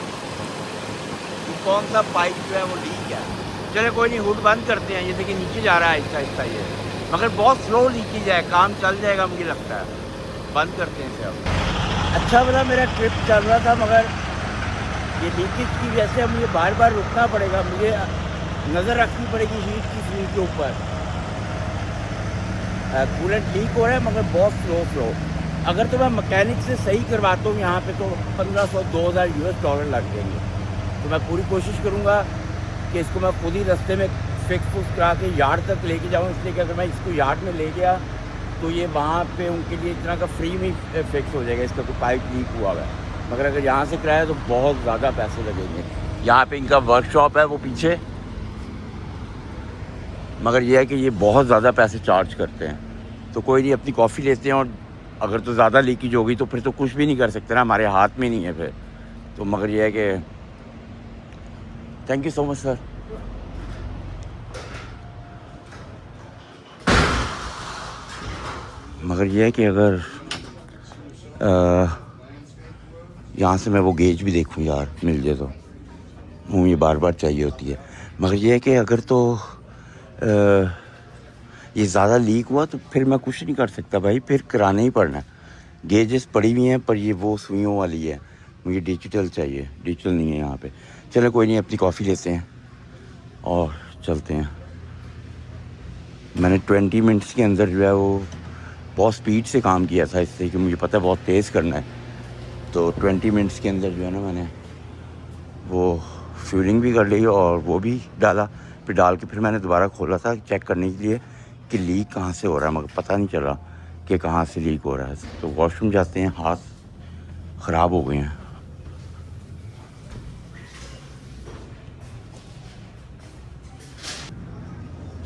कि कौन सा पाइप जो है वो लीक है। चले कोई नहीं, हुड बंद करते हैं। ये देखिए नीचे जा रहा है आहिस्ता आहिस्ता ये, मगर बहुत स्लो लीकेज है, काम चल जाएगा मुझे लगता है। बंद करते हैं इसे अब। अच्छा वाला मेरा ट्रिप चल रहा था, मगर ये लीकेज की वजह से मुझे बार बार रुकना पड़ेगा, मुझे नज़र रखनी पड़ेगी हीट की फ्यूल के ऊपर। कूलेंट लीक हो रहा है मगर बहुत स्लो। अगर तो मैं मैकेनिक से सही करवाता हूँ यहाँ पे तो 1500-2000 US डॉलर लग जाएंगे। तो मैं पूरी कोशिश करूँगा कि इसको मैं खुद ही रास्ते में फिक्स करा के यार्ड तक लेके जाऊँ, इसलिए कि अगर मैं इसको यार्ड में ले गया तो ये वहाँ पे उनके लिए इतना का फ्री में फिक्स हो जाएगा, इसका कोई पाइप लीक हुआ है। मगर अगर यहाँ से कराया तो बहुत ज़्यादा पैसे लगेंगे। यहाँ पे इनका वर्कशॉप है वो पीछे, मगर ये है कि ये बहुत ज़्यादा पैसे चार्ज करते हैं। तो कोई नहीं, अपनी कॉफ़ी लेते हैं, और अगर तो ज़्यादा लीकेज होगी तो फिर तो कुछ भी नहीं कर सकते ना, हमारे हाथ में नहीं है फिर तो। मगर ये है कि thank you so much sir. मगर ये है कि अगर यहाँ से मैं वो गेज भी देखूँ यार, मिल जाए तो, मुझे बार बार चाहिए होती है। मगर ये है कि अगर तो ये ज़्यादा लीक हुआ तो फिर मैं कुछ नहीं कर सकता भाई, फिर कराना ही पड़ना है। गेजेस पड़ी हुई हैं पर ये वो सुइयों वाली है, मुझे डिजिटल चाहिए, डिजिटल नहीं है यहाँ पे। चलो कोई नहीं, अपनी कॉफ़ी लेते हैं और चलते हैं। मैंने 20 मिनट्स के अंदर जो है वो बहुत स्पीड से काम किया था, इससे कि मुझे पता है बहुत तेज़ करना है। तो 20 मिनट्स के अंदर जो है ना मैंने वो फ्यूलिंग भी कर ली और वो भी डाला। फिर डाल के फिर मैंने दोबारा खोला था चेक करने के लिए कि लीक कहाँ से हो रहा है, मगर पता नहीं चल रहा कि कहाँ से लीक हो रहा है। तो वॉशरूम जाते हैं, हाथ ख़राब हो गए हैं।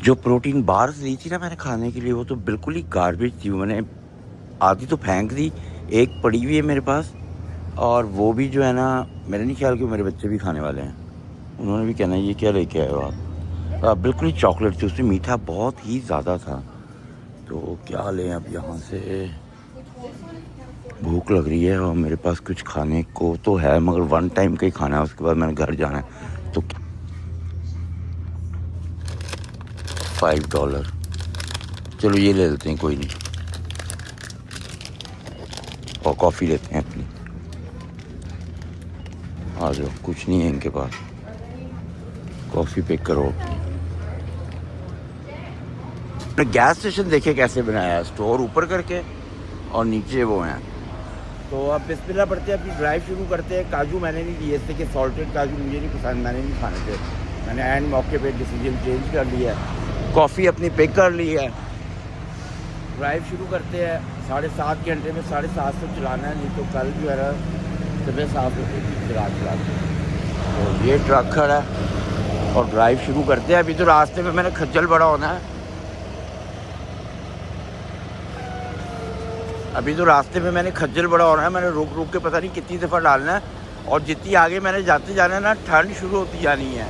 जो प्रोटीन बार्स ली थी ना मैंने खाने के लिए, वो तो बिल्कुल ही गार्बेज थी। मैंने आधी तो फेंक दी, एक पड़ी हुई है मेरे पास, और वो भी जो है ना मेरे नहीं ख्याल कि मेरे बच्चे भी खाने वाले हैं, उन्होंने भी कहना ये क्या लेके आए हो आप। बिल्कुल ही चॉकलेट थी, उसमें मीठा बहुत ही ज़्यादा था। तो क्या लें अब यहाँ से, भूख लग रही है और मेरे पास कुछ खाने को तो है मगर 1 टाइम का ही खाना है, उसके बाद मैंने घर जाना है। तो $5, चलो ये ले लेते हैं, कोई नहीं, और कॉफ़ी लेते हैं अपनी। आ जाओ, कुछ नहीं है इनके पास। कॉफ़ी पिक करो। गैस स्टेशन देखे कैसे बनाया है, स्टोर ऊपर करके और नीचे वो हैं। तो अब बिस्मिल्लाह पढ़ते हैं, अपनी ड्राइव शुरू करते हैं। काजू मैंने नहीं लिए थे कि सॉल्टेड काजू मुझे नहीं पसंद, मैंने नहीं खाने थे। मैंने एंड मौके पे डिसीजन चेंज कर लिया है। कॉफ़ी अपनी पिक कर ली है। ड्राइव शुरू करते हैं। 7.5 घंटे में 7.5 से चलाना है, नहीं तो कल जो है ना तबीयत साफ होती है चला तो ये ट्रक खड़ा है और ड्राइव शुरू करते हैं। अभी तो रास्ते में मैंने खज्जल बड़ा होना है। अभी तो रास्ते में मैंने खज्जल बड़ा होना है। मैंने रुक रुक के पता नहीं कितनी दफ़ा डालना है। और जितनी आगे मैंने जाते जाना है ना, ठंड शुरू होती जानी है।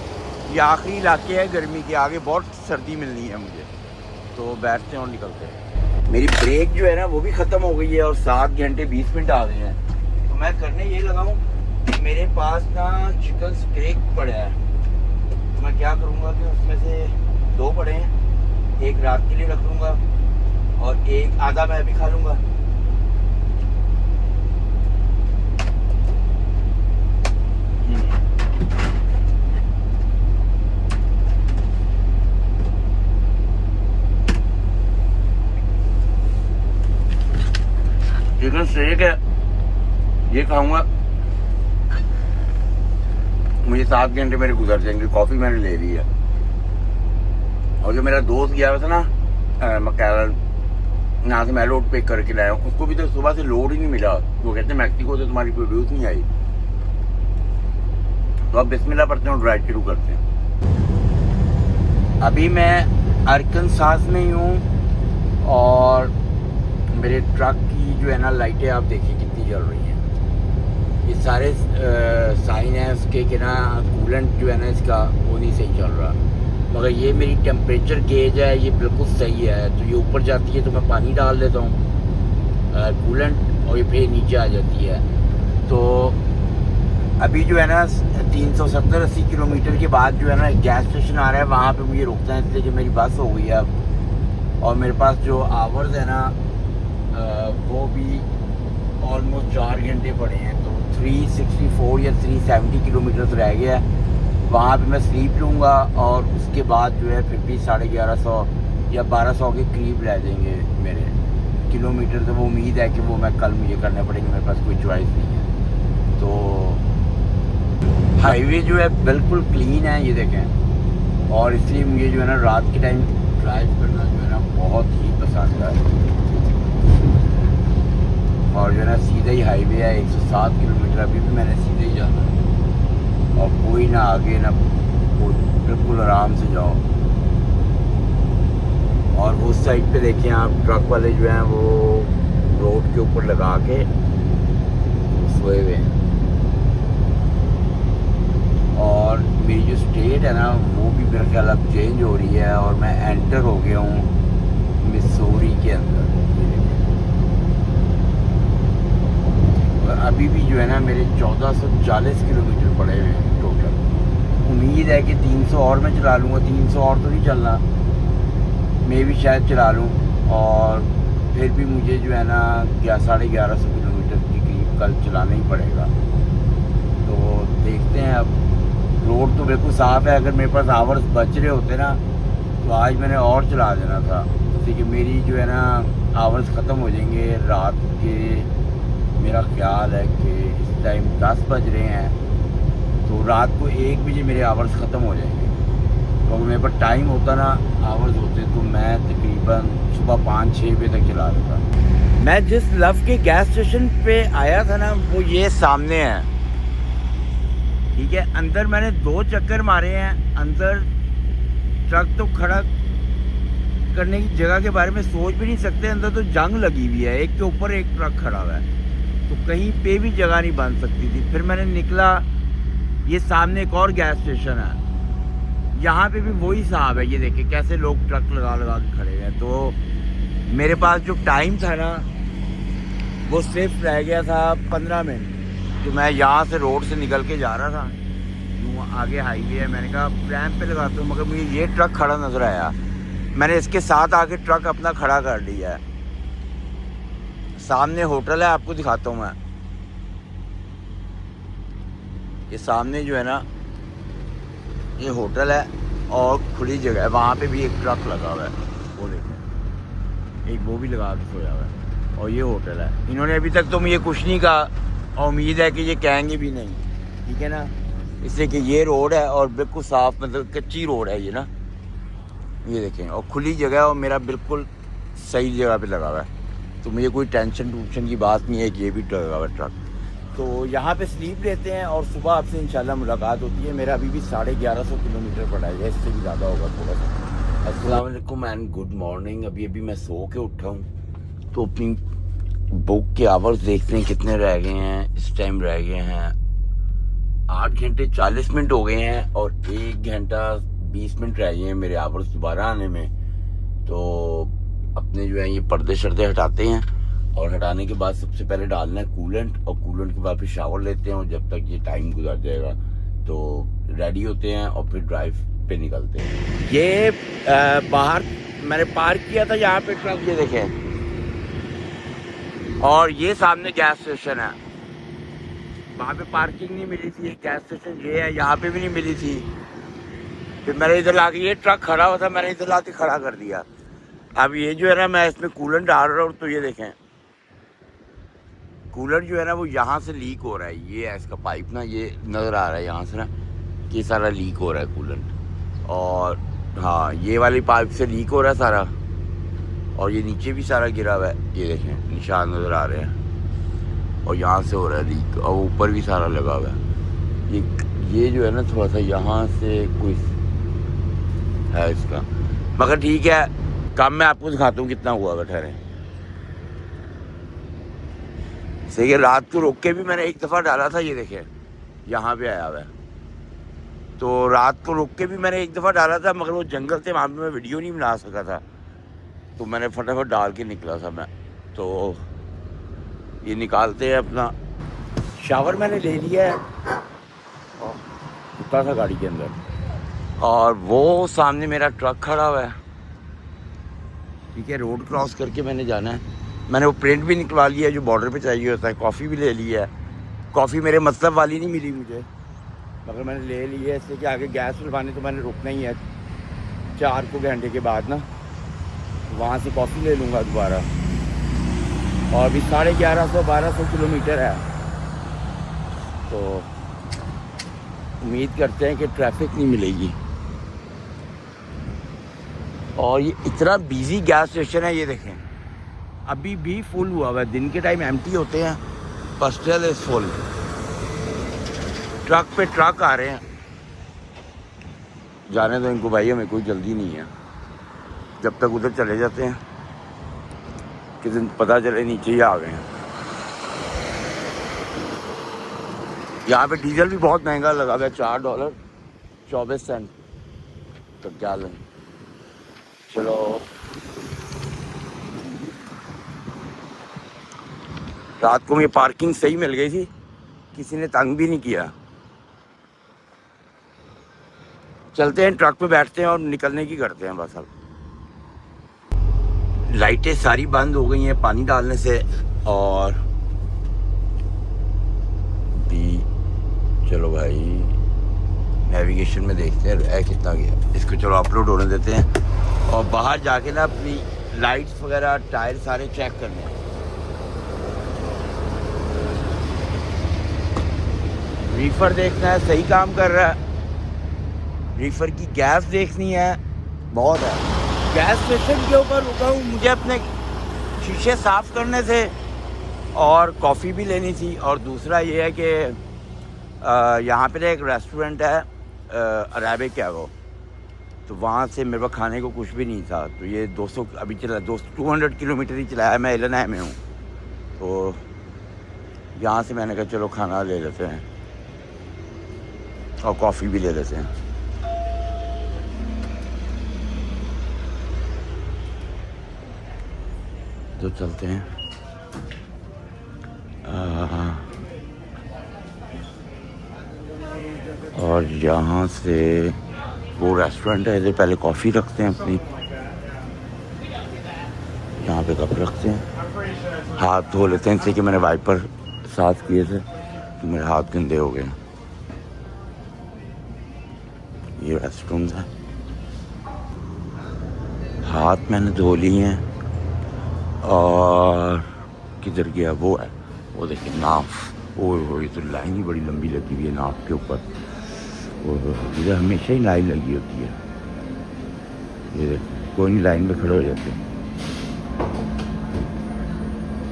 ये आखिरी इलाके है गर्मी के, आगे बहुत सर्दी मिलनी है मुझे। तो बैठते हैं और निकलते हैं। मेरी ब्रेक जो है ना वो भी ख़त्म हो गई है और 7 घंटे 20 मिनट आ गए हैं। तो मैं करने ये लगा हूँ कि मेरे पास ना चिकन स्टेक पड़ा है। तो मैं क्या करूँगा कि उसमें से 2 पड़े हैं, एक रात के लिए रख लूँगा और एक आधा मैं भी खा लूँगा। चिकन स्टेक है, ये खाऊंगा। मुझे 7 घंटे मेरे गुजर जाएंगे। कॉफ़ी मैंने ले ली है। और जो मेरा दोस्त गया हुआ था ना मकैलन, यहाँ से मैं लोड पिक करके लाया हूँ, उसको भी तो सुबह से लोड ही नहीं मिला। वो कहते हैं मैक्सिको से तुम्हारी प्रोड्यूस नहीं आई। तो अब बिस्मिल्लाह पढ़ते हैं, ड्राइव शुरू करते हैं। अभी मैं अरकानसास में ही हूँ और मेरे ट्रक की जो है ना लाइटें आप देखिए कितनी जल रही हैं। ये सारे साइन है उसके कि ना कूलेंट जो है ना इसका वो नहीं सही चल रहा। मगर ये मेरी टेम्परेचर गेज है, ये बिल्कुल सही है। तो ये ऊपर जाती है तो मैं पानी डाल देता हूँ कूलेंट और ये फिर नीचे आ जाती है। तो अभी जो है ना 370-80 किलोमीटर के बाद जो है ना गैस स्टेशन आ रहा है, वहाँ पे मुझे रुकना है इसलिए कि मेरी बस हो गई है अब। और मेरे पास जो आवर्स है ना वो भी ऑलमोस्ट 4 घंटे पड़े हैं। तो 364 या 370 किलोमीटर रह गया है। वहाँ पे मैं स्लीप लूँगा और उसके बाद जो है फिर भी 1150 या 1200 के करीब रह जाएंगे मेरे किलोमीटर। तो वो उम्मीद है कि वो मैं कल मुझे करने पड़ेंगे, मेरे पास कोई चॉइस नहीं है। तो हाईवे जो है बिल्कुल क्लीन है, ये देखें। और इसलिए मुझे जो है ना रात के टाइम ड्राइव करना जो है ना बहुत ही पसंद है। और जो है ना सीधा ही हाईवे है, 107 किलोमीटर। अभी भी मैंने सीधे ही जाना है और कोई ना आगे ना कोई, बिल्कुल आराम से जाओ। और उस साइड पे देखें आप, ट्रक वाले जो हैं वो रोड के ऊपर लगा के सोए हुए हैं। और मेरी जो स्टेट है ना वो भी मेरे ख्याल अब चेंज हो रही है और मैं एंटर हो गया हूँ मिसूरी के अंदर। अभी भी जो है ना मेरे 1440 किलोमीटर पड़े हुए हैं टोटल। उम्मीद है कि 300 और मैं चला लूँगा। 300 और तो नहीं चलना, मैं भी शायद चला लूँ। और फिर भी मुझे जो है ना 1150 किलोमीटर के करीब कल चलाना ही पड़ेगा। तो देखते हैं। अब रोड तो बिल्कुल साफ़ है। अगर मेरे पास आवर्स बच रहे होते ना तो आज मैंने और चला देना था। जैसे कि मेरी जो है ना आवर्स ख़त्म हो जाएंगे रात के। मेरा ख्याल है कि इस टाइम 10 बज रहे हैं, तो रात को 1 बजे मेरे आवर्स ख़त्म हो जाएंगे। तो अगर मेरे पास टाइम होता ना, आवर्स होते, तो मैं तकरीबन सुबह 5-6 बजे तक चला देता। मैं जिस लव के गैस स्टेशन पे आया था ना वो ये सामने है, ठीक है। अंदर मैंने 2 चक्कर मारे हैं। अंदर ट्रक तो खड़ा करने की जगह के बारे में सोच भी नहीं सकते। अंदर तो जंग लगी हुई है, एक के ऊपर एक ट्रक खड़ा हुआ है, तो कहीं पे भी जगह नहीं बन सकती थी। फिर मैंने निकला, ये सामने एक और गैस स्टेशन है, यहाँ पे भी वही साहब है। ये देखिए कैसे लोग ट्रक लगा लगा के खड़े हैं। तो मेरे पास जो टाइम था ना वो सिर्फ रह गया था 15 मिनट। तो मैं यहाँ से रोड से निकल के जा रहा था, यूँ आगे हाईवे है। मैंने कहा रैंप पे लगाता हूँ, मगर मुझे ये ट्रक खड़ा नज़र आया। मैंने इसके साथ आके ट्रक अपना खड़ा कर लिया है। सामने होटल है, आपको दिखाता हूँ मैं। ये सामने जो है ना, ये होटल है और खुली जगह है, वहाँ पे भी एक ट्रक लगा हुआ है, वो देखें, एक वो भी लगा के सोया हुआ है, और ये होटल है। इन्होंने अभी तक तो मुझे कुछ नहीं कहा, और उम्मीद है कि ये कहेंगे भी नहीं, ठीक है ना, इसलिए कि ये रोड है और बिल्कुल साफ, मतलब कच्ची रोड है ये ना, ये देखें, और खुली जगह है, और मेरा बिल्कुल सही जगह पे लगा हुआ है, तो मुझे कोई टेंशन टूशन की बात नहीं है कि ये भी लगा हुआ है ट्रक। तो यहाँ पे स्लीप लेते हैं और सुबह आपसे इंशाल्लाह मुलाकात होती है। मेरा अभी भी 1150 किलोमीटर पड़ा है, इससे भी ज़्यादा होगा थोड़ा सा। अस्सलाम वालेकुम एंड गुड मॉर्निंग। अभी मैं सो के उठा हूँ, तो अपनी बुक के आवर्स देखते हैं कितने रह गए हैं। इस टाइम रह गए हैं 8 घंटे 40 मिनट हो गए हैं, और 1 घंटा 20 मिनट रह गए हैं मेरे आवर्स दोबारा आने में। तो अपने जो है ये पर्दे शर्दे हटाते हैं, और हटाने के बाद सबसे पहले डालना है कूलेंट, और कूलेंट के बाद फिर शावर लेते हैं, और जब तक ये टाइम गुजर जाएगा तो रेडी होते हैं और फिर ड्राइव पे निकलते हैं। ये बाहर मैंने पार्क किया था यहाँ पे ट्रक, ये देखें, और ये सामने गैस स्टेशन है। वहाँ पे पार्किंग नहीं मिली थी, गैस स्टेशन ये है, यहाँ पे भी नहीं मिली थी। फिर मैंने इधर लाके, ये ट्रक खड़ा हुआ था, मैंने इधर लाके खड़ा कर दिया। अब ये जो है ना, मैं इसमें कूलेंट डाल रहा हूँ, तो ये देखें कूलर जो है ना वो यहाँ से लीक हो रहा है। ये है इसका पाइप ना, ये नज़र आ रहा है यहाँ से ना, कि सारा लीक हो रहा है कूलेंट। और हाँ, ये वाली पाइप से लीक हो रहा है सारा, और ये नीचे भी सारा गिरा हुआ है, ये देखें निशान नज़र आ रहे हैं, और यहाँ से हो रहा है लीक, और ऊपर भी सारा लगा हुआ है। ये जो है ना थोड़ा सा यहाँ से कोई है इसका, मगर ठीक है, काम मैं आपको दिखाता हूँ कितना हुआ। ठहरे सही है, रात को रोक के भी मैंने एक दफ़ा डाला था, ये देखें यहाँ पे आया हुआ है। तो रात को रोक के भी मैंने एक दफ़ा डाला था, मगर वो जंगल थे, वहाँ पे मैं वीडियो नहीं बना सका था, तो मैंने फटाफट डाल के निकला था मैं। तो ये निकालते हैं अपना, शावर मैंने ले लिया है, कुत्ता था गाड़ी के अंदर, और वो सामने मेरा ट्रक खड़ा हुआ है, ठीक है। रोड क्रॉस करके मैंने जाना है। मैंने वो प्रिंट भी निकलवा लिया है जो बॉर्डर पे चाहिए होता है, कॉफ़ी भी ले ली है। कॉफ़ी मेरे मतलब वाली नहीं मिली मुझे, मगर मैंने ले ली है, इसलिए कि आगे गैस डलवाने तो मैंने रुकना ही है 4 घंटे के बाद ना, वहाँ से कॉफ़ी ले लूँगा दोबारा। और अभी 1150-1200 किलोमीटर है, तो उम्मीद करते हैं कि ट्रैफिक नहीं मिलेगी। और ये इतना बिजी गैस स्टेशन है, ये देखें अभी भी फुल हुआ हुआ है। दिन के टाइम एम्प्टी होते हैं, पर स्टिल इज फुल। ट्रक पे ट्रक आ रहे हैं, जाने दो इनको भाई, हमें कोई जल्दी नहीं है। जब तक उधर चले जाते हैं कि दिन पता चले नीचे ही आ गए हैं। यहाँ पे डीजल भी बहुत महंगा लगा हुआ है, $4.24 तो गैलन। चलो रात को मुझे पार्किंग सही मिल गई थी, किसी ने तंग भी नहीं किया। चलते हैं, ट्रक पे बैठते हैं और निकलने की करते हैं बस। अब लाइटें सारी बंद हो गई हैं पानी डालने से, और भी चलो भाई नेविगेशन में देखते हैं कितना गया। इसको चलो अपलोड होने देते हैं, और बाहर जाके ना अपनी लाइट्स वगैरह टायर सारे चेक करने हैं। रीफर देखना है, सही काम कर रहा है। रीफर की गैस देखनी है, बहुत है। गैस स्टेशन के ऊपर रुका हूँ, मुझे अपने शीशे साफ़ करने थे, और कॉफ़ी भी लेनी थी। और दूसरा ये है कि यहाँ पे एक रेस्टोरेंट है अरेबिक है वो, तो वहाँ से मेरे पास खाने को कुछ भी नहीं था। तो ये 200 अभी चला 200 किलोमीटर ही चलाया। मैं इलना में हूँ, तो यहाँ से मैंने कहा चलो खाना ले लेते हैं और कॉफ़ी भी ले लेते हैं। तो चलते हैं। और यहाँ से वो रेस्टोरेंट है, इधर पहले कॉफ़ी रखते हैं अपनी, यहाँ पे कप रखते हैं, हाथ धो लेते हैं। इससे कि मैंने वाइपर साफ़ किए थे तो मेरे हाथ गंदे हो गए। ये रेस्टरूम है। हाथ मैंने धो लिए हैं। और किधर गया वो है, वो देखिए नाव। ओ ये तो लाइन ही बड़ी लंबी लगी हुई है नाव के ऊपर। इधर हमेशा ही लाइन लगी होती है। ये देखिए कोई नहीं, लाइन में खड़े हो जाते हैं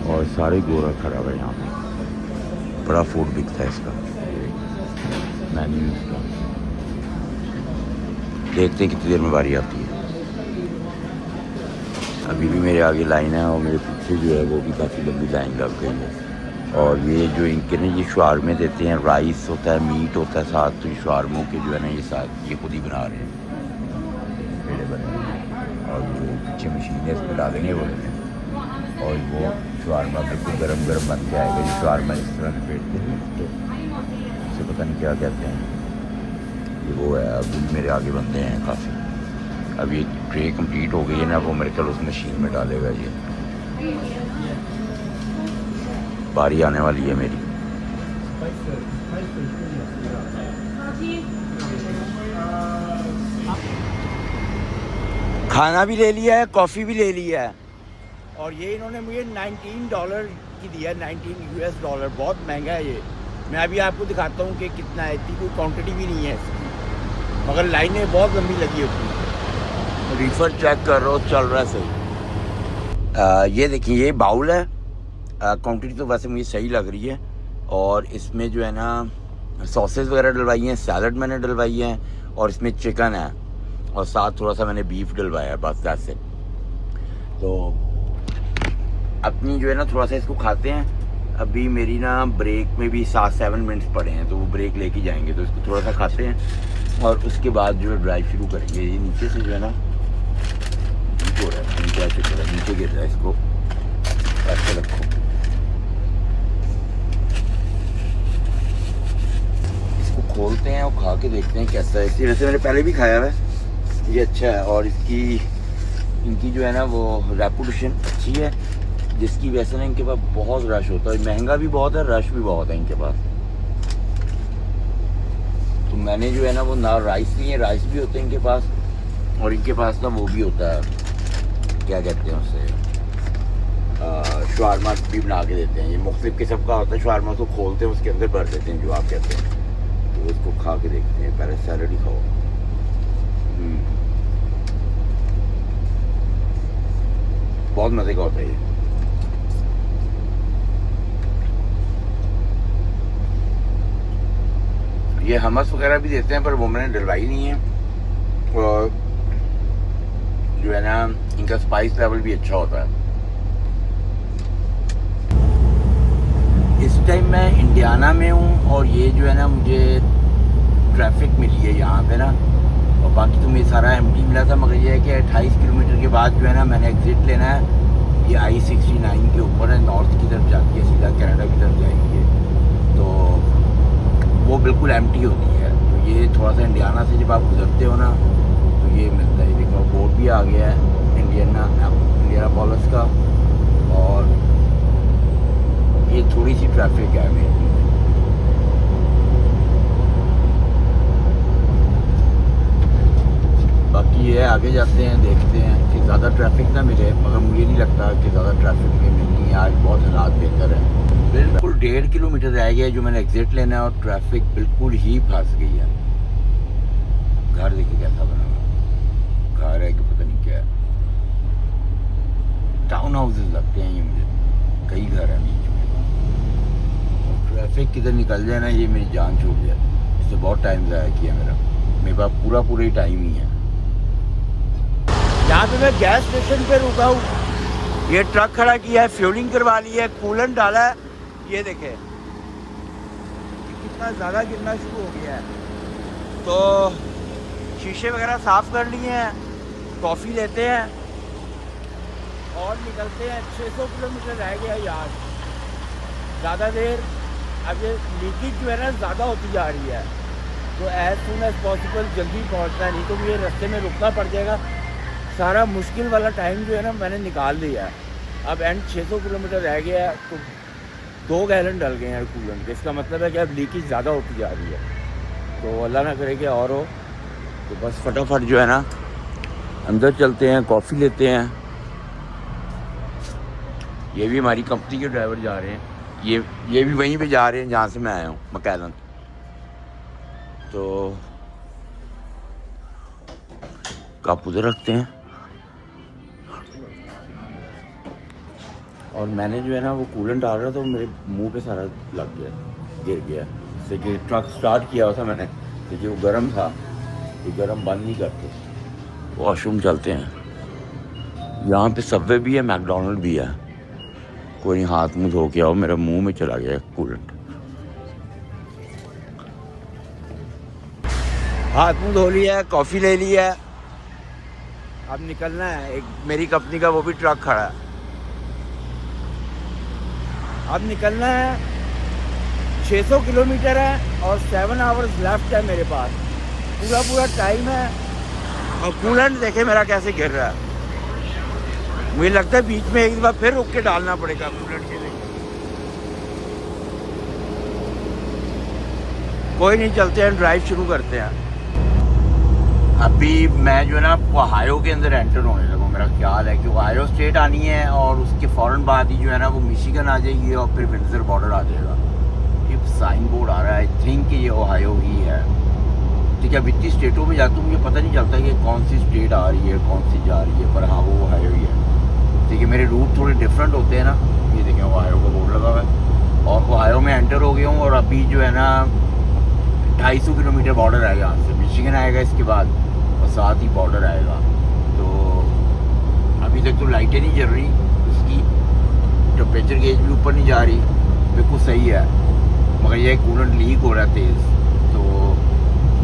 और सारे गोरा खड़ा हुआ है यहाँ पे। बड़ा फूड बिकता है इसका, मेन्यू इसका। देखते हैं कितनी देर में बारी आती है। अभी भी मेरे आगे लाइन है और मेरे पीछे जो है वो भी काफ़ी लंबी लाइन लग गई है। और ये जो इनके ना ये शवारमे देते हैं, राइस होता है, मीट होता है साथ, तो ये शवारमों के जो है ना ये साथ ये खुद ही बना रहे हैं, पेड़े बने हैं। और जो पीछे मशीन है इसमें डालेंगे वो लेंगे और वो शवारमा बिल्कुल गरम गरम बन के आएगा। ये शवारमा इस तरह लपेटते हैं तो इसे पता नहीं क्या कहते हैं। ये वो है, अभी मेरे आगे बनते हैं काफ़ी। अब ये ट्रे कंप्लीट हो गई है ना, वो मेरे ख्याल उस मशीन में डालेगा। ये बारी आने वाली है मेरी। खाना भी ले लिया है, कॉफ़ी भी ले लिया है। और ये इन्होंने मुझे $19 की दिया है, $19 बहुत महंगा है ये। मैं अभी आपको दिखाता हूँ कि कितना है। इतनी कोई क्वांटिटी भी नहीं है इसकी, मगर लाइनें बहुत लंबी लगी होती हैं। रीफर चेक कर रहा हूँ, चल रहा है सही। ये देखिए ये बाउल है। क्वांटिटी तो वैसे मुझे सही लग रही है। और इसमें जो है ना सॉसेस वगैरह डलवाई हैं, सैलड मैंने डलवाई है और इसमें चिकन है और साथ थोड़ा सा मैंने बीफ डलवाया है, बस दैट्स इट। तो अपनी जो है ना थोड़ा सा इसको खाते हैं। अभी मेरी ना ब्रेक में भी 7 मिनट्स पड़े हैं, तो वो ब्रेक लेके जाएंगे, तो इसको थोड़ा सा खाते हैं और उसके बाद जो है ड्राइव शुरू करेंगे। ये नीचे से जो है ना हो रहा है, नीचे गिर रहा है, इसको ऐसे रखो। इसको खोलते हैं और खा के देखते हैं कैसा है। इसकी वैसे मैंने पहले भी खाया है, ये अच्छा है। और इनकी जो है ना वो रेपुटेशन अच्छी है, जिसकी वजह से ना इनके पास बहुत रश होता है। महंगा भी बहुत है, रश भी बहुत है इनके पास। तो मैंने जो है ना वो ना राइस लिए, राइस भी होते हैं इनके पास, और इनके पास ना वो भी होता है, क्या कहते हैं उसे, शवारमा भी बना के देते हैं। ये मुख्तलिफ किस्म का होता है शवारमा, तो खोलते हैं उसके अंदर भर देते हैं जो आप कहते हैं। तो उसको खा के देखते हैं, पहले सैलड ही खाओ। बहुत मज़े का होता है ये। ये हमस वगैरह भी देते हैं, पर वो मैंने डलवाई नहीं है। और जो है ना इनका स्पाइस लेवल भी अच्छा होता है। इस टाइम मैं इंडियाना में हूँ और ये जो है ना मुझे ट्रैफिक मिली है यहाँ पे ना, और बाकी तो मुझे सारा एम्प्टी मिला था। मगर ये है कि 28 किलोमीटर के बाद जो है ना मैंने एग्जिट लेना है। ये I-69 के ऊपर है, नॉर्थ की तरफ जाती है, सीधा कनाडा की तरफ जाएगी है, तो वो बिल्कुल एम्प्टी होती है। तो ये थोड़ा सा इंडियाना से जब आप गुजरते हो ना तो ये मिलता है। देखो बोर्ड भी आ गया है इंडियानापोलिस का, और ये थोड़ी सी ट्रैफिक है मेरी। बाकी ये आगे जाते हैं, देखते हैं कि ज़्यादा ट्रैफिक ना मिले, मगर मुझे नहीं लगता कि ज़्यादा ट्रैफिक में मिलनी है। आज बहुत हालात बेहतर है। बिल्कुल 1.5 किलोमीटर रह गया जो मैंने एग्जिट लेना है और ट्रैफिक बिल्कुल ही फंस गई है। घर देखिए कैसा बना हुआ, घर है कि पता नहीं क्या है। टाउन हाउसेस लगते हैं ये मुझे, कई घर हैं बीच में। ट्रैफिक किधर निकल जाए ना ये मेरी जान छूट जाए। इससे बहुत टाइम ज़ाया किया मेरे पास पूरा ही टाइम ही है। यहाँ पे मैं गैस स्टेशन पे रुका हूँ। ये ट्रक खड़ा किया है, फ्यूलिंग करवा ली है, कूलेंट डाला है। ये देखे कितना ज़्यादा गिरना शुरू हो गया है। तो शीशे वगैरह साफ़ कर लिए हैं, कॉफ़ी लेते हैं और निकलते हैं। 600 किलोमीटर रह गया यार, ज़्यादा देर। अब ये लीकेज जो है ना ज़्यादा होती जा रही है, तो एज सुन एज पॉसिबल जल्दी पहुंचना है, नहीं तो मुझे रास्ते में रुकना पड़ जाएगा। सारा मुश्किल वाला टाइम जो है ना मैंने निकाल दिया है। अब एंड 600 किलोमीटर रह गया है, तो 2 गैलन डल गए हैं कूलेंट। इसका मतलब है कि अब लीकेज ज़्यादा होती जा रही है। तो अल्लाह ना करे कि और हो। तो बस फटाफट जो है ना अंदर चलते हैं, कॉफ़ी लेते हैं। ये भी हमारी कंपनी के ड्राइवर जा रहे हैं, ये भी वहीं पे जा रहे हैं जहाँ से मैं आया हूँ, मैकैलन। तो कप उधर रखते हैं। और मैंने जो है ना वो कूलेंट डाल रहा था, तो मेरे मुंह पे सारा लग गया, गिर गया। जैसे कि ट्रक स्टार्ट किया हुआ था मैंने, क्योंकि वो गर्म था, ये गर्म बंद नहीं करते। वॉशरूम चलते हैं। यहाँ पे सबवे भी है, मैकडोनल्ड भी है। कोई नहीं, हाथ मुँह धो के आओ, मेरे मुंह में चला गया कूलेंट। हाथ मुँह धो लिया है, कॉफ़ी ले लिया है, अब निकलना है। एक मेरी कंपनी का वो भी ट्रक खड़ा है, अब निकलना है। 600 किलोमीटर है और 7 आवर्स लेफ्ट है मेरे पास, पूरा टाइम है। और कूलेंट देखे मेरा कैसे गिर रहा है। मुझे लगता है बीच में एक बार फिर रुक के डालना पड़ेगा कूलेंट के लिए। कोई नहीं, चलते हैं, ड्राइव शुरू करते हैं। अभी मैं जो है ना ओहायो के अंदर एंटर होने लगा। मेरा ख्याल है कि ओहायो स्टेट आनी है और उसके फ़ौरन बाद ही जो है ना वो मिशिगन आ जाएगी और फिर विंडसर बॉर्डर आ जाएगा। ये साइन बोर्ड आ रहा है, आई थिंक कि ये ओहायो ही है। ठीक है, अब इतनी स्टेटों में जाता हूँ मुझे पता नहीं चलता कि कौन सी स्टेट आ रही है कौन सी जा रही है, पर हाँ वो ओहायो ही है। ठीक है, मेरे रूट थोड़े डिफरेंट होते हैं ना। ये देखें, ओहायो का बोर्ड लगा हुआ है और ओहायो में एंटर हो गया हूँ। और अभी जो है ना 250 किलोमीटर बॉर्डर आएगा, यहाँ से मिशिगन आएगा इसके बाद, और साथ ही बॉर्डर आएगा। तो अभी तक तो लाइटें नहीं जल रही, उसकी टेम्परेचर गेज भी ऊपर नहीं जा रही, बिल्कुल सही है। मगर ये कूलेंट लीक हो रहा है तेज़, तो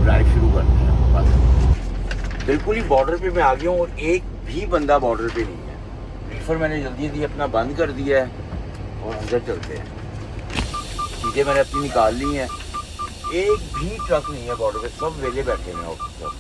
ड्राइव शुरू करते हैं। बस बिल्कुल ही बॉर्डर पे मैं आ गया हूँ और एक भी बंदा बॉर्डर पे नहीं है। रीफर मैंने जल्दी अपना बंद कर दिया है और अंदर चलते हैं। चीज़ें मैंने अपनी निकाल ली हैं, एक भी ट्रक नहीं है बॉर्डर पे, सब वेले बैठे हैं officer.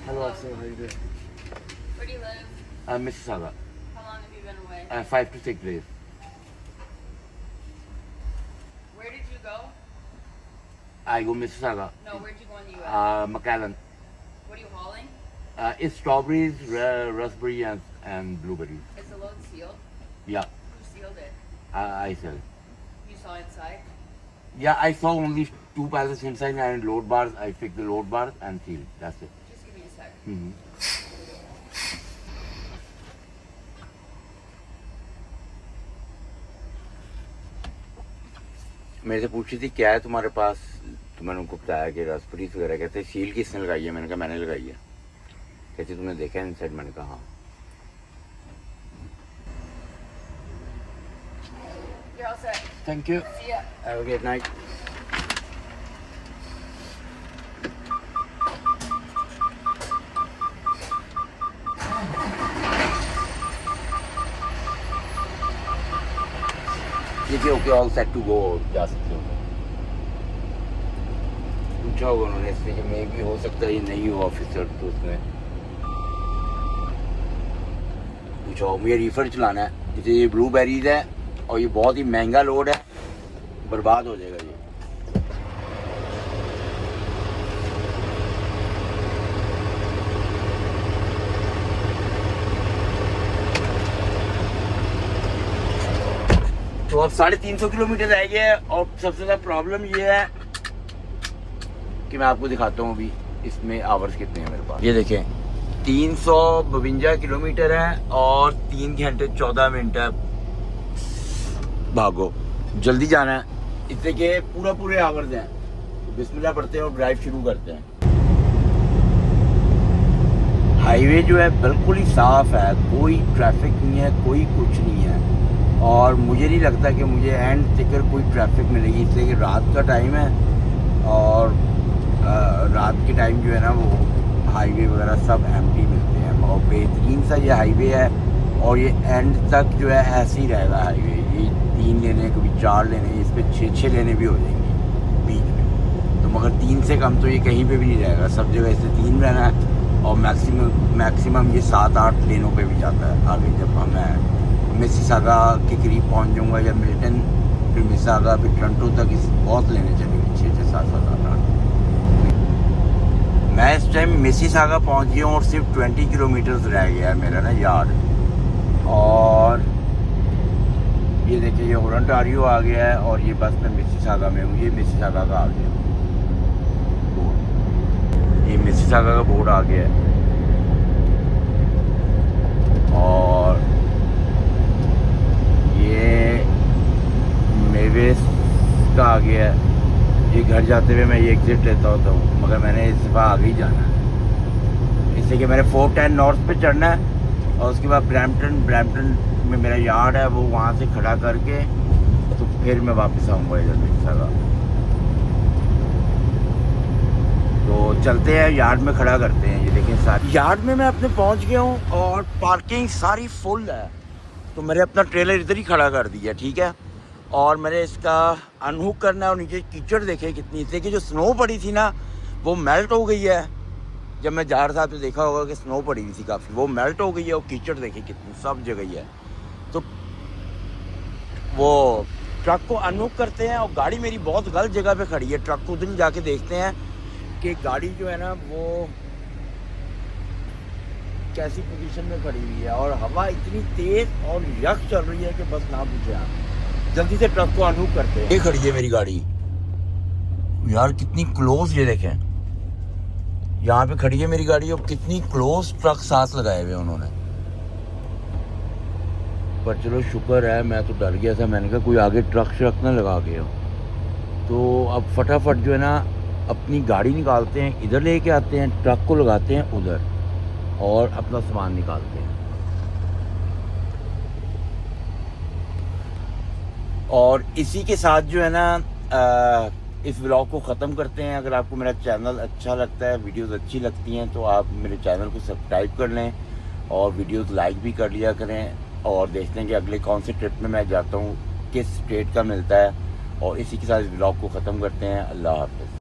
Hello, sir. How are you doing? Where do you live? Mississauga. How long have you been away? 5 to 6 days. Where did you go? I go Mississauga. No, where'd you go in the U.S.? McAllen. What are you hauling? It's strawberries, raspberry, and blueberries. Is the load sealed? Yeah, Who sealed it? I sell. You saw inside? Yeah, I saw only 2 pallets inside and load bars. I fixed the load bars and sealed. That's it. Just give me a sec. मेरे से पूछी थी क्या है तुम्हारे पास, तो मैंने उनको बताया कि रास्पबेरीज वगैरह। कहते सील किसने लगाई है, मैंने कहा मैंने लगाई है। कहते तुमने देखा है इनसाइड, मैंने कहा हाँ। You're all set. Thank you, See ya. Have a good night. देखिए okay, all set to go, जा सकते हो। पूछा होगा उन्होंने इसमें कि मे भी हो सकता है ये नहीं हो ऑफिसर, तो उसने पूछा हो। मुझे रीफर चलाना है, जैसे ये ब्लूबेरीज है और ये बहुत ही महंगा लोड है, बर्बाद हो जाएगा ये। तो अब 350 किलोमीटर रह गया है और सबसे ज़्यादा प्रॉब्लम ये है कि मैं आपको दिखाता हूँ अभी इसमें आवर्स कितने हैं मेरे पास। ये देखें 352 किलोमीटर है और 3 घंटे 14 मिनट है। भागो, जल्दी जाना है, इससे के पूरे आवर्स हैं। तो बिस्मिल्लाह पढ़ते हैं और ड्राइव शुरू करते हैं। हाईवे जो है बिल्कुल ही साफ है, कोई ट्रैफिक नहीं है, कोई कुछ नहीं है। और मुझे नहीं लगता कि मुझे एंड तक कोई ट्रैफिक मिलेगी, इसलिए कि रात का टाइम है और रात के टाइम जो है ना वो हाईवे वगैरह सब एम्प्टी मिलते हैं। और बेहतरीन सा ये हाईवे है और ये एंड तक जो है ऐसे ही रहेगा हाईवे। ये 3 लेने, कभी 4 लेने, इस पर 6 लेने भी हो जाएंगे बीच में। तो मगर 3 से कम तो ये कहीं पे भी नहीं रहेगा, सब जगह इसे 3 रहना है। और मैक्सिमम ये 7-8 लेनों पे भी जाता है। आगे जब मैं मिसिसागा के करीब पहुंच जाऊंगा या मिल्टन, फिर मिसिसागा, फिर टोरंटो तक इस बहुत लेने चलेंगे, 6-6, 7-7, 8-8। मैं इस टाइम मिसिसागा पहुंच गया हूँ और सिर्फ 20 किलोमीटर्स रह गया है मेरा ना यार्ड। और ये देखिए, ये ओंटारियो आ गया है और ये बस मैं मिसिसागा में हूँ। ये मिसिसागा का आ गया बोर्ड, ये मिसिसागा का बोर्ड आ गया है। और ये मेवेस का आ गया है। ये घर जाते हुए मैं ये एग्जिट लेता होता हूँ, मगर मैंने इस दफ़ा आगे ही जाना है, इसलिए कि मैंने 410 नॉर्थ पे चढ़ना है और उसके बाद ब्रैम्पटन में मेरा यार्ड है, वो वहाँ से खड़ा करके तो फिर मैं वापस आऊँगा इधर मिसिसागा। तो चलते हैं, यार्ड में खड़ा करते हैं। ये देखें सारी यार्ड में मैं अपने पहुँच गया हूँ और पार्किंग सारी फुल है। तो मैंने अपना ट्रेलर इधर ही खड़ा कर दिया, ठीक है। और मैंने इसका अनहुक करना है और नीचे कीचड़ देखे कितनी, इसलिए कि जो स्नो पड़ी थी ना वो मेल्ट हो गई है। जब मैं जा रहा था तो देखा होगा कि स्नो पड़ी हुई थी काफ़ी, वो मेल्ट हो गई है और कीचड़ देखे कितनी सब जगह ही है। तो वो ट्रक को अनहुक करते हैं और गाड़ी मेरी बहुत गलत जगह पे खड़ी है। ट्रक को उधर जाके देखते हैं कि गाड़ी जो है ना वो कैसी पोजीशन में खड़ी हुई है। और हवा इतनी तेज और यख चल रही है कि बस ना पूछे आप। जल्दी से ट्रक को अनहुक करते हैं। ये खड़ी है मेरी गाड़ी यार, कितनी क्लोज, ये देखें यहाँ पे खड़ी है मेरी गाड़ी और कितनी क्लोज ट्रक साथ लगाए हुए उन्होंने। पर चलो शुक्र है, मैं तो डर गया था, मैंने कहा कोई आगे ट्रक श्रक ना लगा के हो। तो अब फटाफट जो है ना अपनी गाड़ी निकालते हैं, इधर लेके आते हैं, ट्रक को लगाते हैं उधर और अपना सामान निकालते हैं। और इसी के साथ जो है ना इस व्लॉग को ख़त्म करते हैं। अगर आपको मेरा चैनल अच्छा लगता है, वीडियोस अच्छी लगती हैं, तो आप मेरे चैनल को सब्सक्राइब कर लें और वीडियोस लाइक भी कर लिया करें। और देखते हैं कि अगले कौन से ट्रिप में मैं जाता हूँ, किस स्टेट का मिलता है। और इसी के साथ इस व्लॉग को ख़त्म करते हैं। अल्लाह हाफ़िज़।